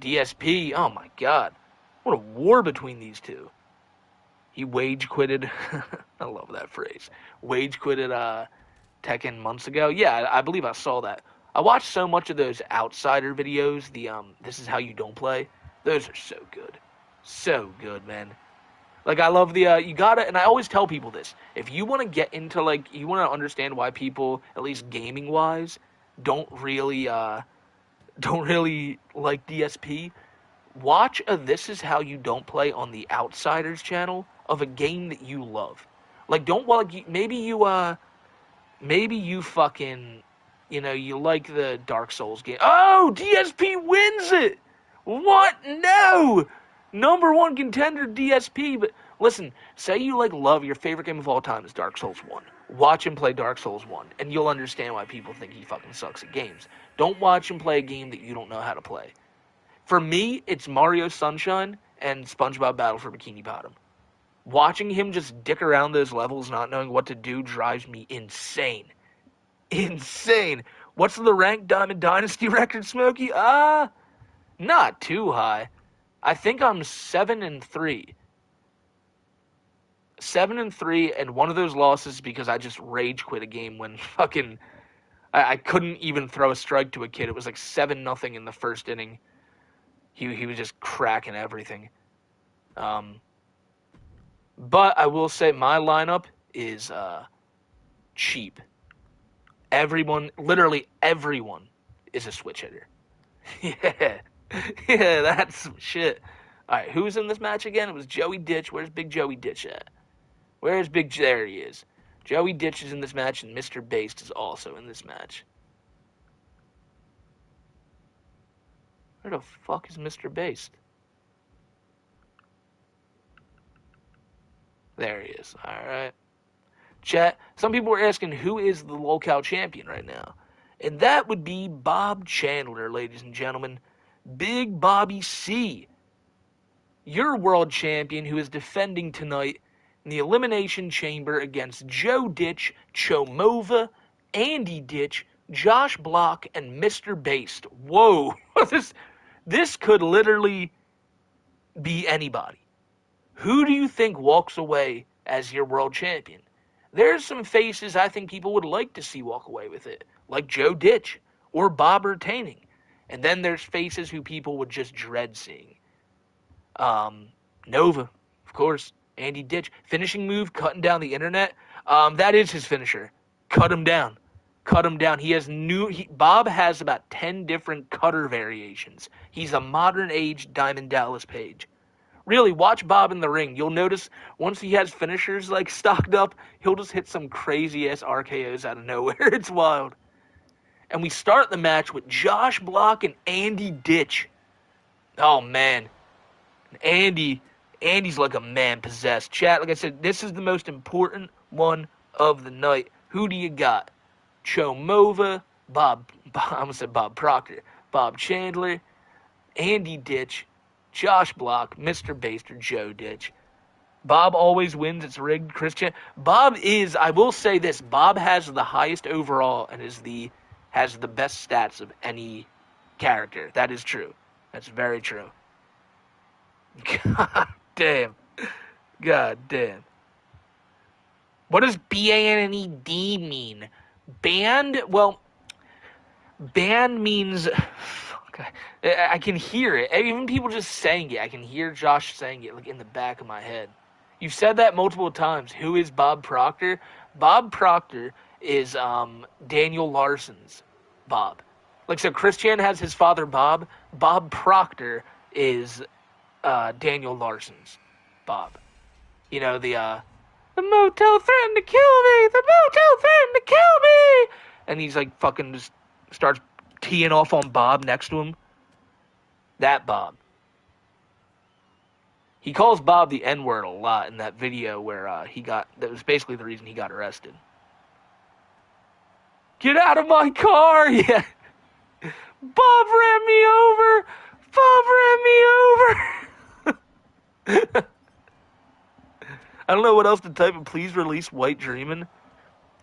DSP, oh my god. What a war between these two. He wage quitted. I love that phrase. Wage quitted, Tekken months ago. Yeah, I believe I saw that. I watched so much of those Outsider videos, This Is How You Don't Play. Those are so good. So good, man. Like, I love you gotta, and I always tell people this, if you want to get into, you want to understand why people, at least gaming-wise, don't really like DSP, watch a This Is How You Don't Play on the Outsiders channel of a game that you love. Like, maybe you fucking, you like the Dark Souls game. Oh, DSP wins it! What? No! Number one contender, DSP. But listen, say you love your favorite game of all time is Dark Souls 1. Watch him play Dark Souls 1, and you'll understand why people think he fucking sucks at games. Don't watch him play a game that you don't know how to play. For me, it's Mario Sunshine and SpongeBob Battle for Bikini Bottom. Watching him just dick around those levels, not knowing what to do, drives me insane. Insane. What's the rank Diamond Dynasty record, Smokey? Not too high. I think I'm 7-3. 7-3, and one of those losses because I just rage quit a game when fucking I couldn't even throw a strike to a kid. It was like 7-0 in the first inning. He was just cracking everything. But I will say my lineup is cheap. Literally everyone is a switch hitter. Yeah. Yeah, that's some shit. Alright, who's in this match again? It was Joey Ditch. Where's Big Joey Ditch at? Where's Big... There he is. Joey Ditch is in this match, and Mr. Based is also in this match. Where the fuck is Mr. Based? There he is. Alright. Chat, some people were asking who is the locale champion right now. And that would be Bob Chandler, ladies and gentlemen. Big Bobby C. Your world champion who is defending tonight in the Elimination Chamber against Joe Ditch, Chomova, Andy Ditch, Josh Block, and Mr. Based. Whoa. This could literally be anybody. Who do you think walks away as your world champion? There's some faces I think people would like to see walk away with it, like Joe Ditch or Bob retaining. And then there's faces who people would just dread seeing. Nova, of course, Andy Ditch. Finishing move, cutting down the internet. That is his finisher. Cut him down. Cut him down. Bob has about 10 different cutter variations. He's a modern age Diamond Dallas Page. Really, watch Bob in the ring. You'll notice once he has finishers stocked up, he'll just hit some crazy ass RKOs out of nowhere. It's wild. And we start the match with Josh Block and Andy Ditch. Oh man. Andy's like a man possessed. Chat, like I said, this is the most important one of the night. Who do you got? Chomova, I'm gonna say Bob Proctor, Bob Chandler, Andy Ditch, Josh Block, Mr. Baster, Joe Ditch. Bob always wins. It's rigged. Christian. I will say this, Bob has the highest overall and has the best stats of any character. That is true. That's very true. God damn. God damn. What does B-A-N-N-E-D mean? Band? Well, band means... Fuck, I can hear it. Even people just saying it. I can hear Josh saying it like in the back of my head. You've said that multiple times. Who is Bob Proctor? Bob Proctor is Daniel Larson's Bob. Like, so Christian has his father Bob. Bob Proctor is Daniel Larson's Bob. You know, the motel threatened to kill me! The motel threatened to kill me! And he's like fucking just starts teeing off on Bob next to him. That Bob. He calls Bob the N-word a lot in that video where that was basically the reason he got arrested. Get out of my car! Yeah. Bob ran me over! Bob ran me over! I don't know what else to type, but please release White Dreamin'.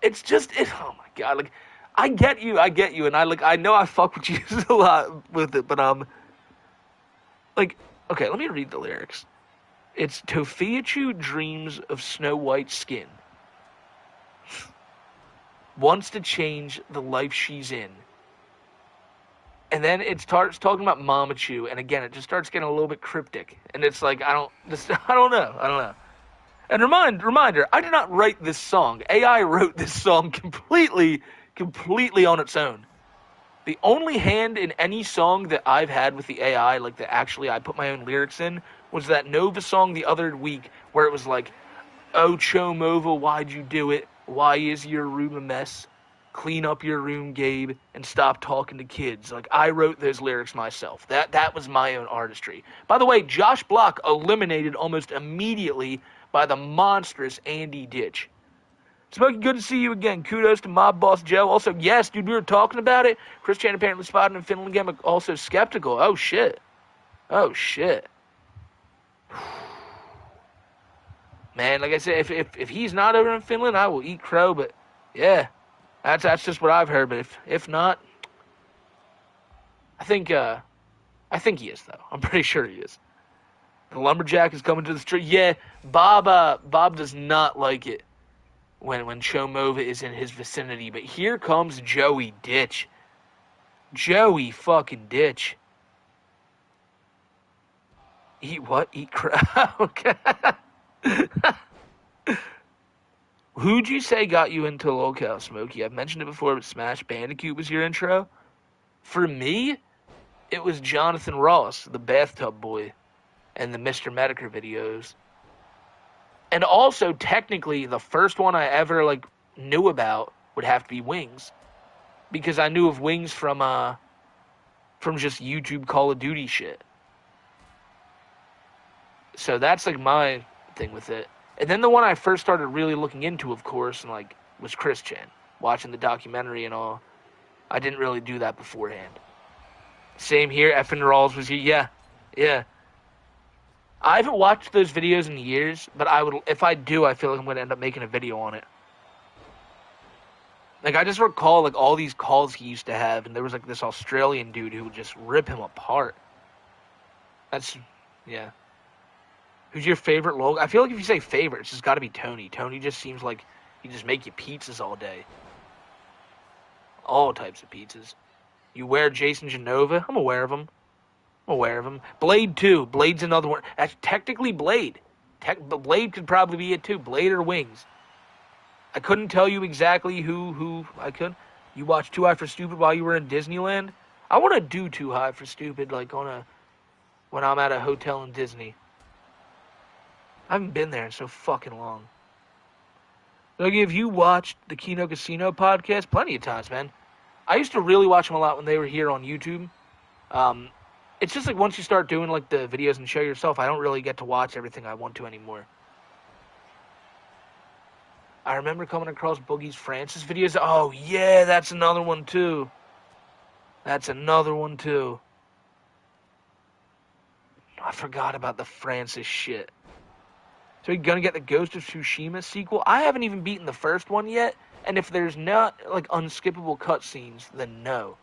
It's just, oh my god, like, I get you, and I know I fuck with you a lot with it, but, like, okay, let me read the lyrics. It's Tofiachu dreams of snow white skin. Wants to change the life she's in. And then it starts talking about Mamachu, and again, it just starts getting a little bit cryptic. And it's like, I don't know. And reminder, I did not write this song. AI wrote this song completely on its own. The only hand in any song that I've had with the AI, like that actually I put my own lyrics in, was that Nova song the other week where it was like, oh, Chomova, why'd you do it? Why is your room a mess? Clean up your room, Gabe, and stop talking to kids. Like, I wrote those lyrics myself. That was my own artistry. By the way, Josh Block eliminated almost immediately by the monstrous Andy Ditch. Smokey, good to see you again. Kudos to Mob Boss Joe. Also, yes, dude, we were talking about it. Chris Chan apparently spotted in Finland again, but also skeptical. Oh, shit. Man, like I said, if he's not over in Finland, I will eat crow, but yeah, that's just what I've heard. But if not, I think he is, though. I'm pretty sure he is. The lumberjack is coming to the street. Yeah, Bob does not like it when Chomova is in his vicinity. But here comes Joey Ditch. Joey fucking Ditch. Eat what? Eat crap. Okay. Who'd you say got you into Locale, Smokey? I've mentioned it before, but Smash Bandicoot was your intro. For me, it was Jonathan Ross, the bathtub boy, and the Mr. Medicare videos. And also, technically, the first one I ever knew about would have to be Wings, because I knew of Wings from just YouTube Call of Duty shit. So that's my thing with it. And then the one I first started really looking into, of course, and was Chris Chan, watching the documentary and all. I didn't really do that beforehand. Same here. Effin' Rawls was here. Yeah. I haven't watched those videos in years, but if I do, I feel like I'm going to end up making a video on it. I just recall, all these calls he used to have, and there was, this Australian dude who would just rip him apart. Yeah. Who's your favorite logo? I feel like if you say favorite, it's just got to be Tony. Tony just seems like he just make you pizzas all day. All types of pizzas. You wear Jason Genova? I'm aware of him. Blade, too. Blade's another one. That's technically Blade. Blade could probably be it, too. Blade or Wings. I couldn't tell you exactly who I could. You watched Too High for Stupid while you were in Disneyland? I want to do Too High for Stupid, when I'm at a hotel in Disney. I haven't been there in so fucking long. Have you watched the Kino Casino podcast? Plenty of times, man. I used to really watch them a lot when they were here on YouTube. It's just once you start doing the videos and show yourself, I don't really get to watch everything I want to anymore. I remember coming across Boogie's Francis videos. Oh, yeah, that's another one, too. I forgot about the Francis shit. So you're gonna get the Ghost of Tsushima sequel? I haven't even beaten the first one yet, and if there's not, unskippable cutscenes, then no.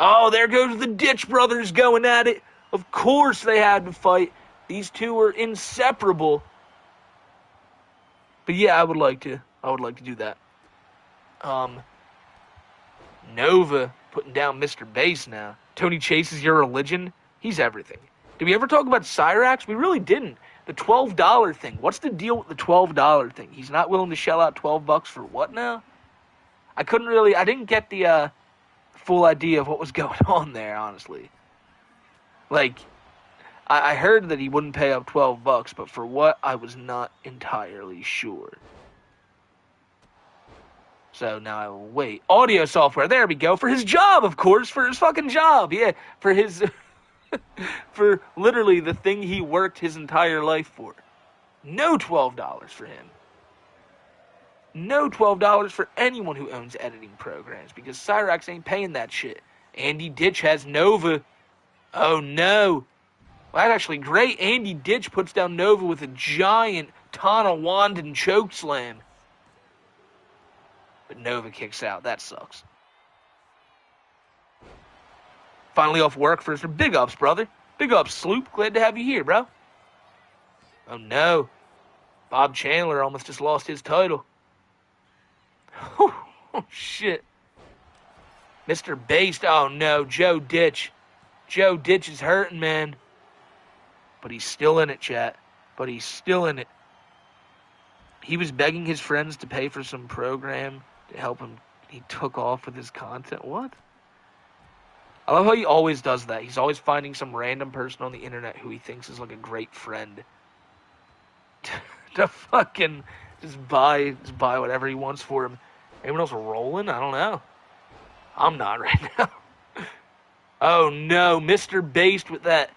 Oh, there goes the Ditch brothers going at it. Of course they had to fight. These two were inseparable. But yeah, I would like to do that. Nova putting down Mr. Bass now. Tony Chase is your religion. He's everything. Did we ever talk about Cyrax? We really didn't. The $12 thing. What's the deal with the $12 thing? He's not willing to shell out $12 for what now? I didn't get the full idea of what was going on there, honestly. Like, I heard that he wouldn't pay up $12, but for what, I was not entirely sure. So now I will wait. Audio software, there we go. For his job, of course. For his fucking job. Yeah, for his... for literally the thing he worked his entire life for. No $12 for him. No $12 for anyone who owns editing programs, because Cyrax ain't paying that shit. Andy Ditch has Nova. Oh no. Well, that's actually great. Andy Ditch puts down Nova with a giant Tonawandin chokeslam. But Nova kicks out. That sucks. Finally off work for some big ups, brother. Big ups, Sloop. Glad to have you here, bro. Oh, no. Bob Chandler almost just lost his title. Oh, shit. Mr. Based. Oh, no. Joe Ditch. Joe Ditch is hurting, man. But he's still in it, chat. But he's still in it. He was begging his friends to pay for some program to help him. He took off with his content. What? I love how he always does that. He's always finding some random person on the internet who he thinks is like a great friend to fucking just buy whatever he wants for him. Anyone else rolling? I don't know. I'm not right now. Oh no, Mr. Based with that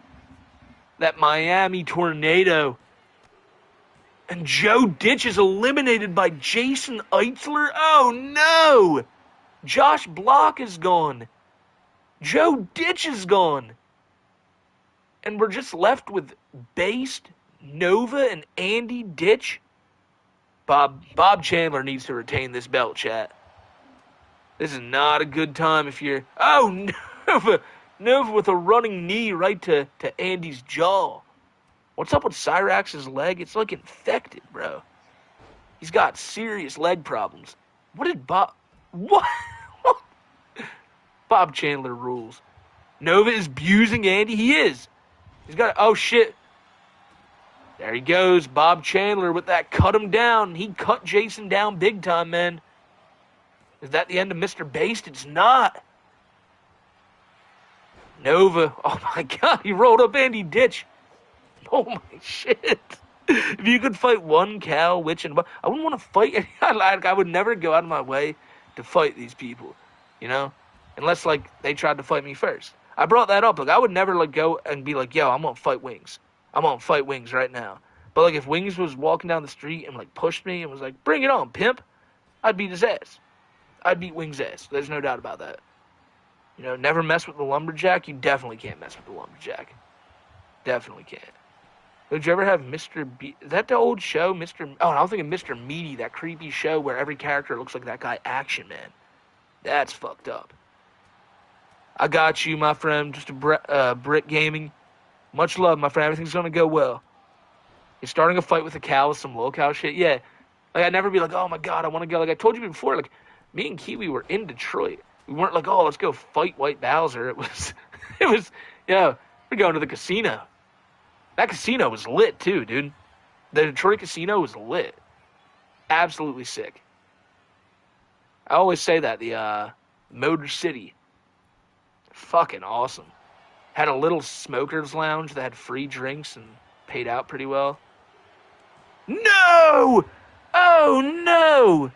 Miami tornado. And Joe Ditch is eliminated by Jason Eitzler. Oh no! Josh Block is gone. Joe Ditch is gone. And we're just left with Based, Nova, and Andy Ditch. Bob Chandler needs to retain this belt, chat. This is not a good time if you're... Oh, Nova with a running knee right to Andy's jaw. What's up with Cyrax's leg? It's like infected, bro. He's got serious leg problems. What did Bob... What? Bob Chandler rules. Nova is abusing Andy. He is. He's got... Oh, shit. There he goes. Bob Chandler with that cut him down. He cut Jason down big time, man. Is that the end of Mr. Based? It's not. Nova. Oh, my God. He rolled up Andy Ditch. Oh, my shit. If you could fight one cow, witch, and... I wouldn't want to fight... I would never go out of my way to fight these people. You know? Unless, like, they tried to fight me first. I brought that up. Like, I would never, like, go and be like, yo, I'm gonna fight Wings. I'm gonna fight Wings right now. But, like, if Wings was walking down the street and, like, pushed me and was like, bring it on, pimp, I'd beat his ass. I'd beat Wings' ass. There's no doubt about that. You know, never mess with the lumberjack. You definitely can't mess with the lumberjack. Definitely can't. Did you ever have Mr. B... Is that the old show, Mr... Oh, I'm thinking Mr. Meaty, that creepy show where every character looks like that guy Action Man. That's fucked up. I got you, my friend. Just a Brick Gaming. Much love, my friend. Everything's gonna go well. You're starting a fight with a cow with some low-cow shit? Yeah. Like, I'd never be like, oh, my God, I want to go. Like, I told you before, like, me and Kiwi were in Detroit. We weren't like, oh, let's go fight White Bowser. It was, we're going to the casino. That casino was lit, too, dude. The Detroit casino was lit. Absolutely sick. I always say that, the, Motor City. Fucking awesome. Had a little smoker's lounge that had free drinks and paid out pretty well. No! Oh, no!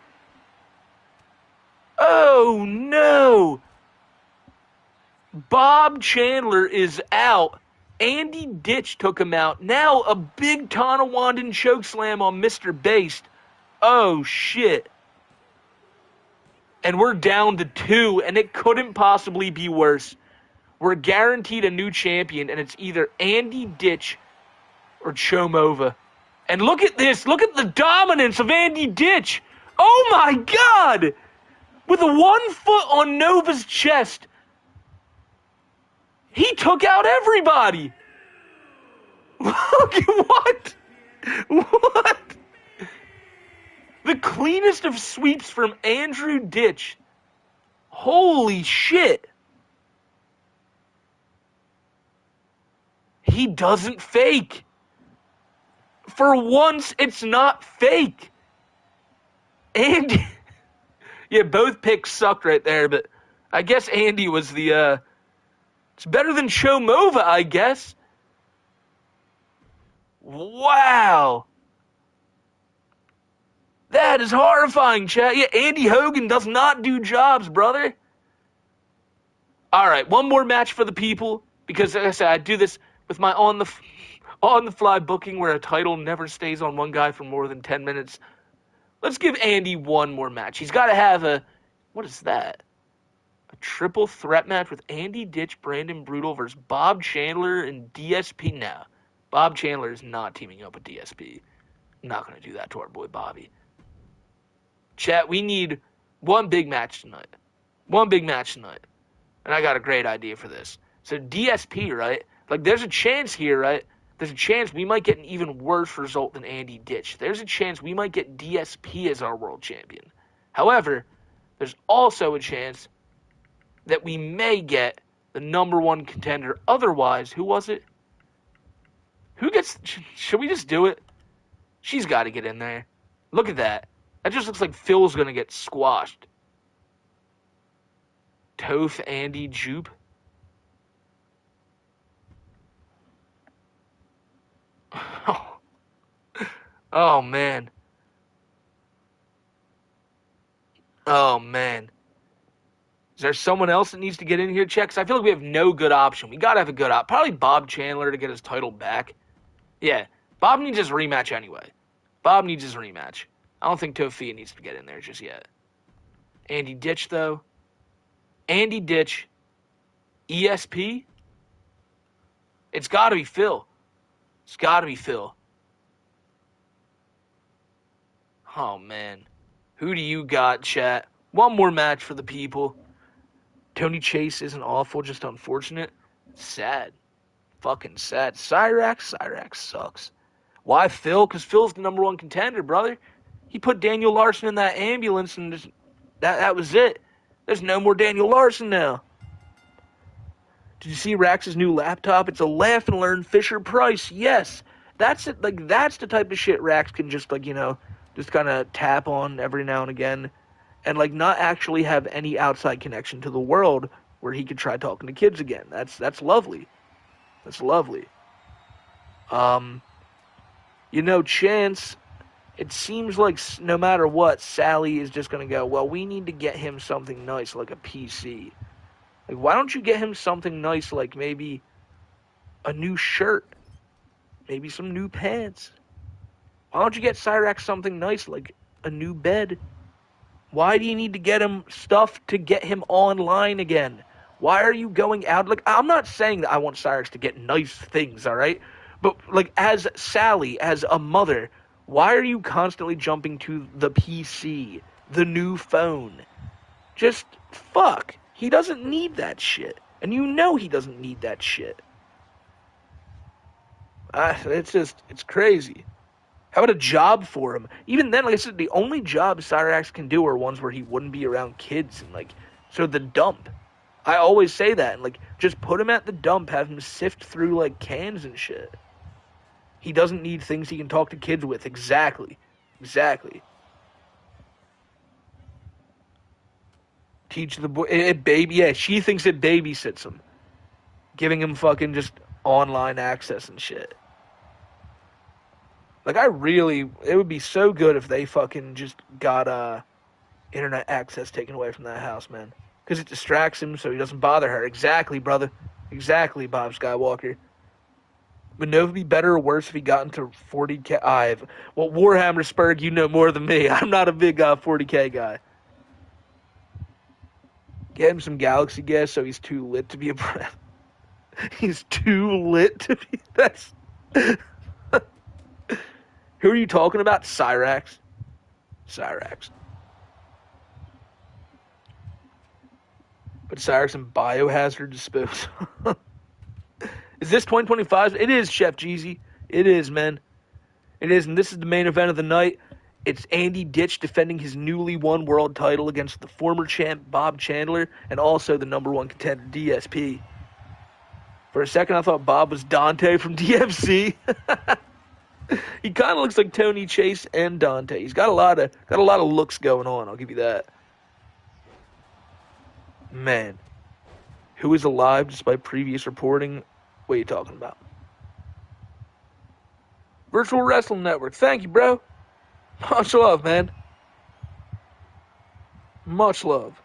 Oh, no! Bob Chandler is out. Andy Ditch took him out. Now a big Tonawandin chokeslam on Mr. Based. Oh, shit. And we're down to 2, and it couldn't possibly be worse. We're guaranteed a new champion, and it's either Andy Ditch or Chomova. And look at this. Look at the dominance of Andy Ditch. Oh, my God. With 1 foot on Nova's chest. He took out everybody. Look, what? What? The cleanest of sweeps from Andrew Ditch. Holy shit. He doesn't fake. For once, it's not fake. Andy. Yeah, both picks sucked right there, but I guess Andy was the, it's better than Chomova, I guess. Wow. That is horrifying, chat. Yeah, Andy Hogan does not do jobs, brother. All right, one more match for the people, because like I said, I do this with my on the fly booking where a title never stays on one guy for more than 10 minutes. Let's give Andy one more match. He's got to have what is that? A triple threat match with Andy Ditch, Brandon Brutal versus Bob Chandler and DSP. No, Bob Chandler is not teaming up with DSP. Not going to do that to our boy Bobby. Chat, we need one big match tonight. One big match tonight. And I got a great idea for this. So DSP, right? Like, there's a chance here, right? There's a chance we might get an even worse result than Andy Ditch. There's a chance we might get DSP as our world champion. However, there's also a chance that we may get the number one contender. Otherwise, who was it? Who gets... Should we just do it? She's got to get in there. Look at that. That just looks like Phil's going to get squashed. Toph, Andy, Jupe. Oh, man. Oh, man. Is there someone else that needs to get in here, Check? 'Cause I feel like we have no good option. We got to have a good option. Probably Bob Chandler to get his title back. Yeah, Bob needs his rematch anyway. Bob needs his rematch. I don't think Tofia needs to get in there just yet. Andy Ditch, though. Andy Ditch. ESP? It's got to be Phil. It's got to be Phil. Oh, man. Who do you got, chat? One more match for the people. Tony Chase isn't awful, just unfortunate. Sad. Fucking sad. Cyrax sucks. Why Phil? Because Phil's the number one contender, brother. He put Daniel Larson in that ambulance, and just, that was it. There's no more Daniel Larson now. Did you see Rax's new laptop? It's a laugh and learn Fisher Price. Yes. That's it. Like, that's the type of shit Rax can just, like, just kind of tap on every now and again. And, like, not actually have any outside connection to the world where he could try talking to kids again. That's lovely. That's lovely. Chance, it seems like no matter what, Sally is just going to go, well, we need to get him something nice like a PC. Like, why don't you get him something nice like maybe a new shirt? Maybe some new pants? Why don't you get Cyrax something nice like a new bed? Why do you need to get him stuff to get him online again? Why are you going out? Like, I'm not saying that I want Cyrax to get nice things, all right? But, like, as Sally, as a mother, why are you constantly jumping to the PC, the new phone? Just fuck. He doesn't need that shit. And you know he doesn't need that shit. It's crazy. How about a job for him? Even then, like I said, the only jobs Cyrax can do are ones where he wouldn't be around kids and, like, so the dump. I always say that. And, like, just put him at the dump, have him sift through, like, cans and shit. He doesn't need things he can talk to kids with. Exactly. Teach the boy, baby. Yeah, she thinks it babysits him, giving him fucking just online access and shit. Like, it would be so good if they fucking just got internet access taken away from that house, man. Because it distracts him so he doesn't bother her. Exactly, brother. Exactly, Bob Skywalker. Would Nova be better or worse if he got into 40K? Well, Warhammer Spurg, you know more than me. I'm not a big 40K guy. Get him some Galaxy gas so he's too lit to be a breath. He's too lit to be... That's... Who are you talking about? Cyrax. But Cyrax and Biohazard disposal. Is this 2025? It is, Chef Jeezy. It is, man. It is, and this is the main event of the night. It's Andy Ditch defending his newly won world title against the former champ Bob Chandler and also the number one contender DSP. For a second, I thought Bob was Dante from DFC. He kind of looks like Tony Chase and Dante. He's got a lot of looks going on. I'll give you that. Man, who is alive despite previous reporting? What are you talking about? Virtual Wrestling Network. Thank you, bro. Much love, man. Much love.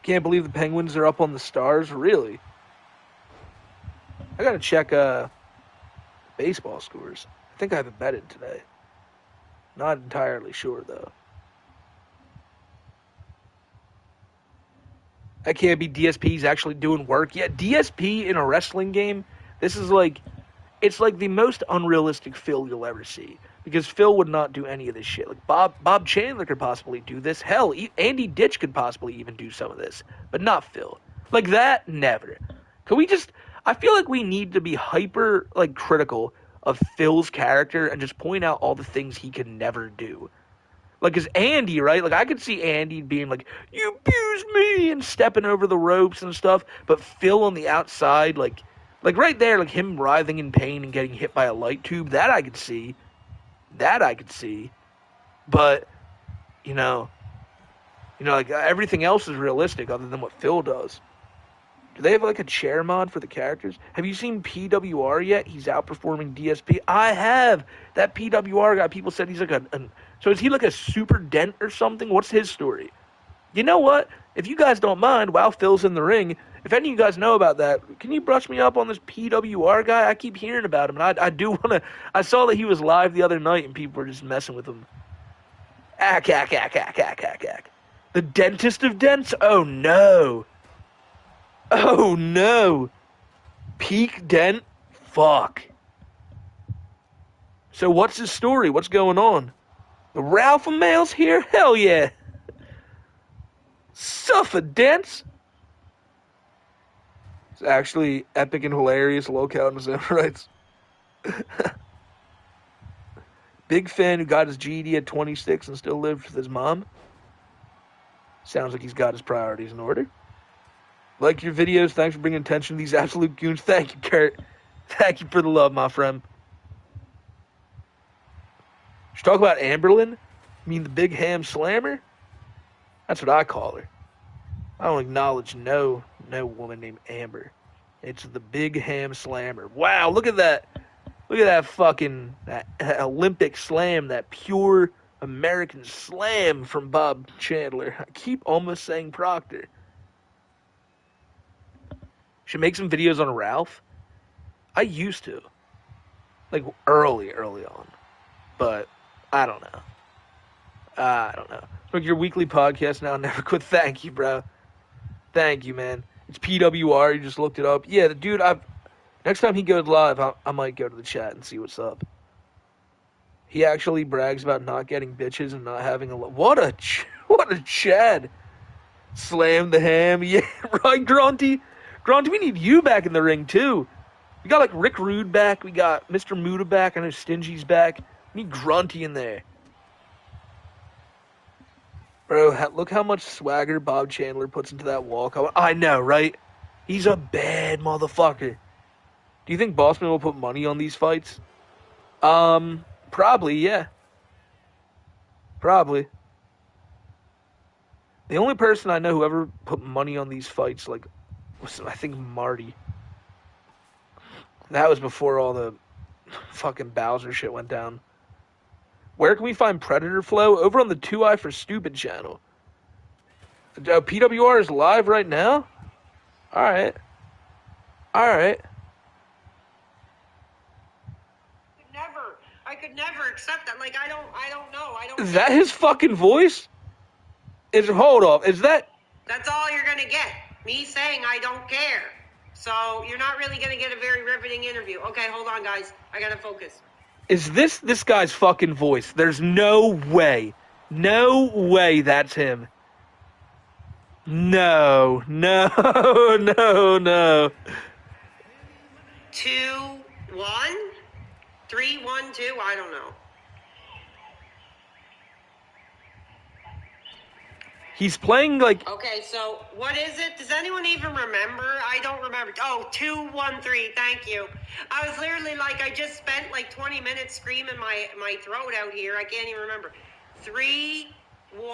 Can't believe the Penguins are up on the Stars. Really? I gotta check baseball scores. I think I have it betted today. Not entirely sure, though. That can't be DSP's actually doing work. Yeah, DSP in a wrestling game, this is like, it's like the most unrealistic Phil you'll ever see. Because Phil would not do any of this shit. Like, Bob Chandler could possibly do this. Hell, Andy Ditch could possibly even do some of this. But not Phil. Like that, never. Can we just, I feel like we need to be hyper, like, critical of Phil's character and just point out all the things he could never do. Like, as Andy, right? Like, I could see Andy being like, you abused me, and stepping over the ropes and stuff. But Phil on the outside, like right there, like him writhing in pain and getting hit by a light tube, that I could see. But, you know, like, everything else is realistic other than what Phil does. Do they have, like, a chair mod for the characters? Have you seen PWR yet? He's outperforming DSP. I have. That PWR guy, people said he's like so is he like a super dent or something? What's his story? You know what? If you guys don't mind, while Phil's in the ring, if any of you guys know about that, can you brush me up on this PWR guy? I keep hearing about him, and I do want to. I saw that he was live the other night, and people were just messing with him. Ack. The dentist of dents? Oh, no. Oh, no. Peak dent? Fuck. So what's his story? What's going on? The Ralph male's here? Hell yeah. Suffer dents? It's actually epic and hilarious. Locale in his own rights. Big fan who got his GED at 26 and still lives with his mom. Sounds like he's got his priorities in order. Like your videos. Thanks for bringing attention to these absolute goons. Thank you, Kurt. Thank you for the love, my friend. Should talk about Amberlyn? You mean the big ham slammer? That's what I call her. I don't acknowledge no woman named Amber. It's the big ham slammer. Wow, look at that. Look at that fucking that Olympic slam, that pure American slam from Bob Chandler. I keep almost saying Proctor. Should make some videos on Ralph. I used to. Like early on. But I don't know. Like your weekly podcast now, never quit. Thank you, bro. Thank you, man. It's PWR. You just looked it up. Yeah, the dude. Next time he goes live, I might go to the chat and see what's up. He actually brags about not getting bitches and not having a. What a Chad. Slam the ham. Yeah, right, Grunty. Grunty, we need you back in the ring too. We got like Rick Rude back. We got Mr. Muda back. I know Stingy's back. We need Grunty in there. Bro, look how much swagger Bob Chandler puts into that walk. I know, right? He's a bad motherfucker. Do you think Bossman will put money on these fights? Probably, yeah. Probably. The only person I know who ever put money on these fights, like, was, I think, Marty. That was before all the fucking Bowser shit went down. Where can we find Predator Flow? Over on the 2i for Stupid channel. PWR is live right now? Alright. I could never accept that. Like, I don't know. Is that his fucking voice? Hold off. Is that... That's all you're gonna get. Me saying I don't care. So, you're not really gonna get a very riveting interview. Okay, hold on, guys. I gotta focus. Is this guy's fucking voice? There's no way. No way that's him. No, no, no, no. 2, 1, 3, 1, 2. I don't know. He's playing like. Okay, so what is it? Does anyone even remember? I don't remember. Oh, 2, 1, 3. Thank you. I was literally like, I just spent like 20 minutes screaming my throat out here. I can't even remember. 3, 1.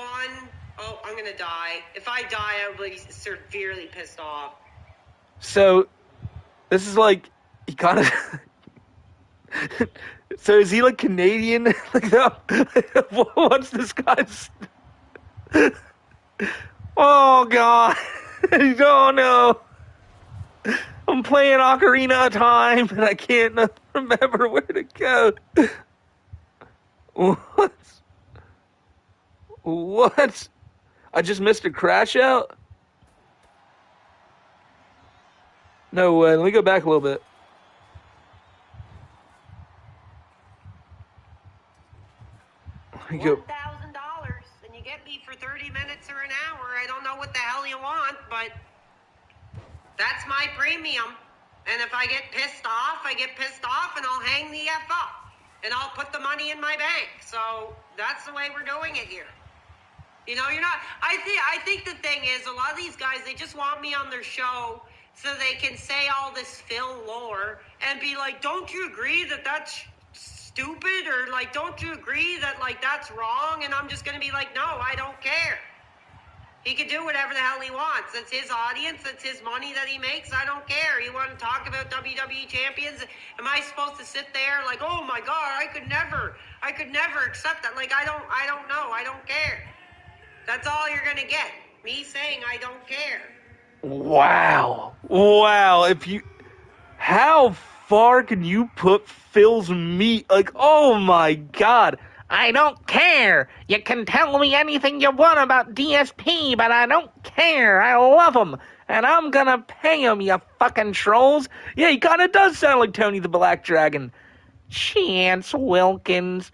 Oh, I'm gonna die. If I die, I'll be severely pissed off. So, this is like he kind of. So is he like Canadian? Like, what's this guy's? Oh God! Oh no! I'm playing Ocarina of Time and I can't remember where to go. What? What? I just missed a crash out? No way. Let me go back a little bit. Let me go. $1,000, and you get me for 30 minutes or an hour. I don't know what the hell you want, but that's my premium. And if I get pissed off, I get pissed off, and I'll hang the F up. And I'll put the money in my bank. So that's the way we're doing it here. You know, you're not. I think the thing is, a lot of these guys, they just want me on their show so they can say all this Phil lore and be like, don't you agree that that's stupid? Or like, don't you agree that like that's wrong? And I'm just going to be like, no, I don't care. He can do whatever the hell he wants. It's his audience. It's his money that he makes. I don't care. You want to talk about WWE champions? Am I supposed to sit there like, oh my God, I could never accept that. Like, I don't know. I don't care. That's all you're going to get. Me saying I don't care. Wow. Wow. How far can you put Phil's meat? Like, oh my God. I don't care. You can tell me anything you want about DSP, but I don't care. I love him. And I'm gonna pay him, you fucking trolls. Yeah, he kinda does sound like Tony the Black Dragon. Chance Wilkins.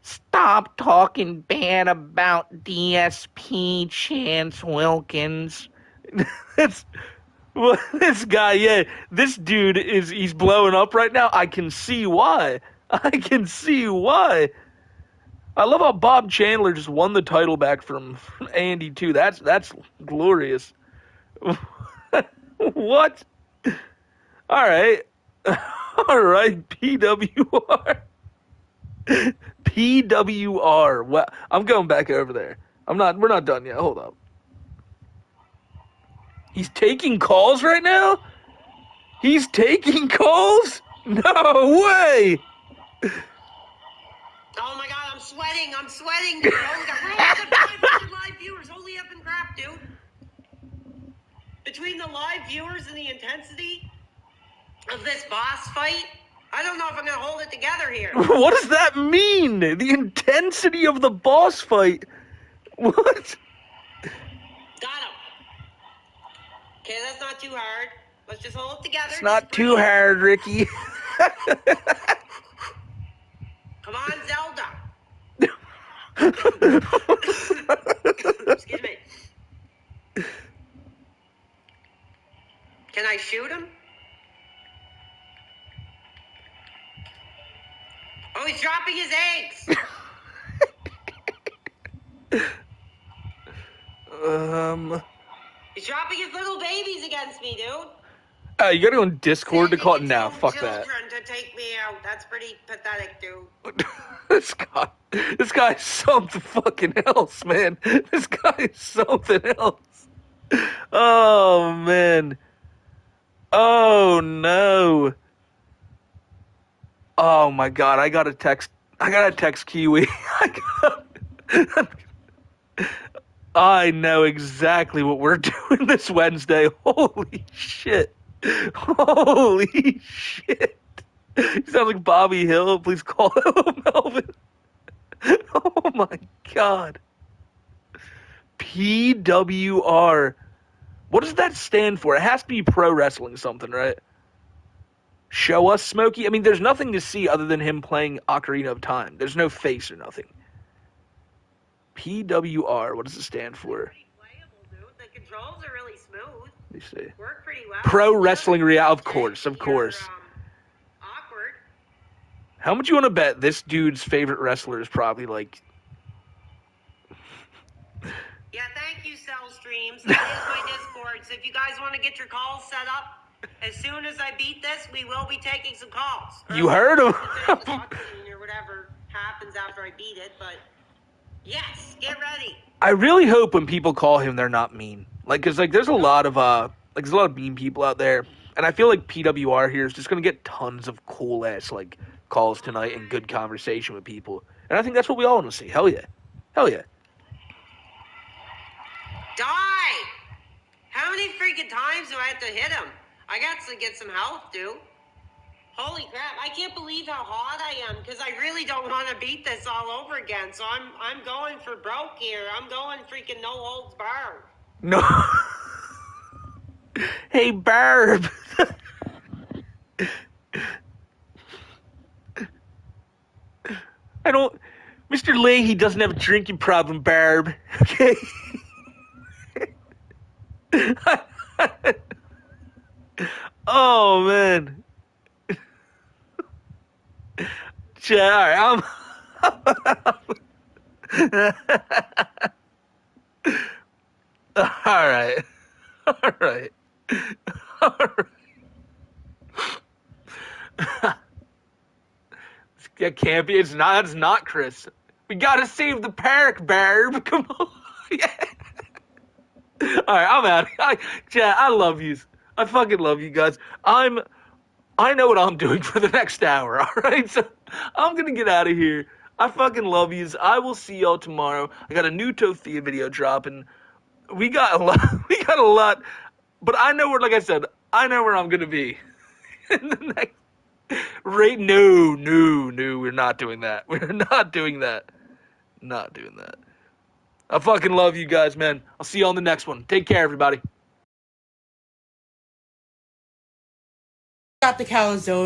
Stop talking bad about DSP, Chance Wilkins. Well, this guy, yeah, this dude he's blowing up right now. I can see why. I can see why. I love how Bob Chandler just won the title back from Andy too. That's glorious. What? All right. All right, PWR. PWR. Well, I'm going back over there. We're not done yet. Hold up. He's taking calls right now? He's taking calls? No way! Oh my God, I'm sweating, dude. Oh, we got 500 live viewers. Holy effing crap, dude. Between the live viewers and the intensity of this boss fight, I don't know if I'm going to hold it together here. What does that mean? The intensity of the boss fight? What? Got him. Okay, that's not too hard. Let's just hold it together. It's not too hard, Ricky. Come on, Zelda. Excuse me. Can I shoot him? Oh, he's dropping his eggs. He's dropping his little babies against me, dude. You gotta go on Discord to call it. No, fuck that. Children to take me out. That's pretty pathetic, dude. This guy's something fucking else, man. This guy is something else. Oh man. Oh no. Oh my God. I gotta text Kiwi. I know exactly what we're doing this Wednesday. Holy shit. Holy shit. He sounds like Bobby Hill. Please call him Melvin. Oh my God. PWR. What does that stand for? It has to be pro wrestling something, right? Show us Smokey. I mean, there's nothing to see other than him playing Ocarina of Time. There's no face or nothing. PWR. What does it stand for? Playable, dude. They can controls are really smooth. Let me see. Work pretty well. Pro Wrestling Real, of course. Awkward. How much you want to bet this dude's favorite wrestler is probably like... Yeah, thank you, Cell Streams. That is my Discord. So if you guys want to get your calls set up, as soon as I beat this, we will be taking some calls. You heard him. Or whatever happens after I beat it, but yes, get ready. I really hope when people call him, they're not mean. Like, cause like there's a lot of there's a lot of mean people out there, and I feel like PWR here is just gonna get tons of cool ass like calls tonight and good conversation with people, and I think that's what we all want to see. Hell yeah, hell yeah. Die! How many freaking times do I have to hit him? I got to get some health, dude. Holy crap, I can't believe how hot I am, because I really don't want to beat this all over again, so I'm going for broke here. I'm going freaking no holds barred. No. Hey, Barb. I don't... Mr. Leahy doesn't have a drinking problem, Barb. Okay? Oh, man. Yeah, all right. All right. All right. That can't be. It's not. That's not Chris. We gotta save the park, Barb. Come on. Yeah. All right, I'm out. I love you. I fucking love you guys. I know what I'm doing for the next hour. All right, so I'm gonna get out of here. I fucking love yous. I will see y'all tomorrow. I got a new Tothea video dropping. We got a lot. We got a lot. But I know where, like I said, I know where I'm gonna be in the next. Right? No, we're not doing that. We're not doing that. Not doing that. I fucking love you guys, man. I'll see you on the next one. Take care, everybody. Got the calzone.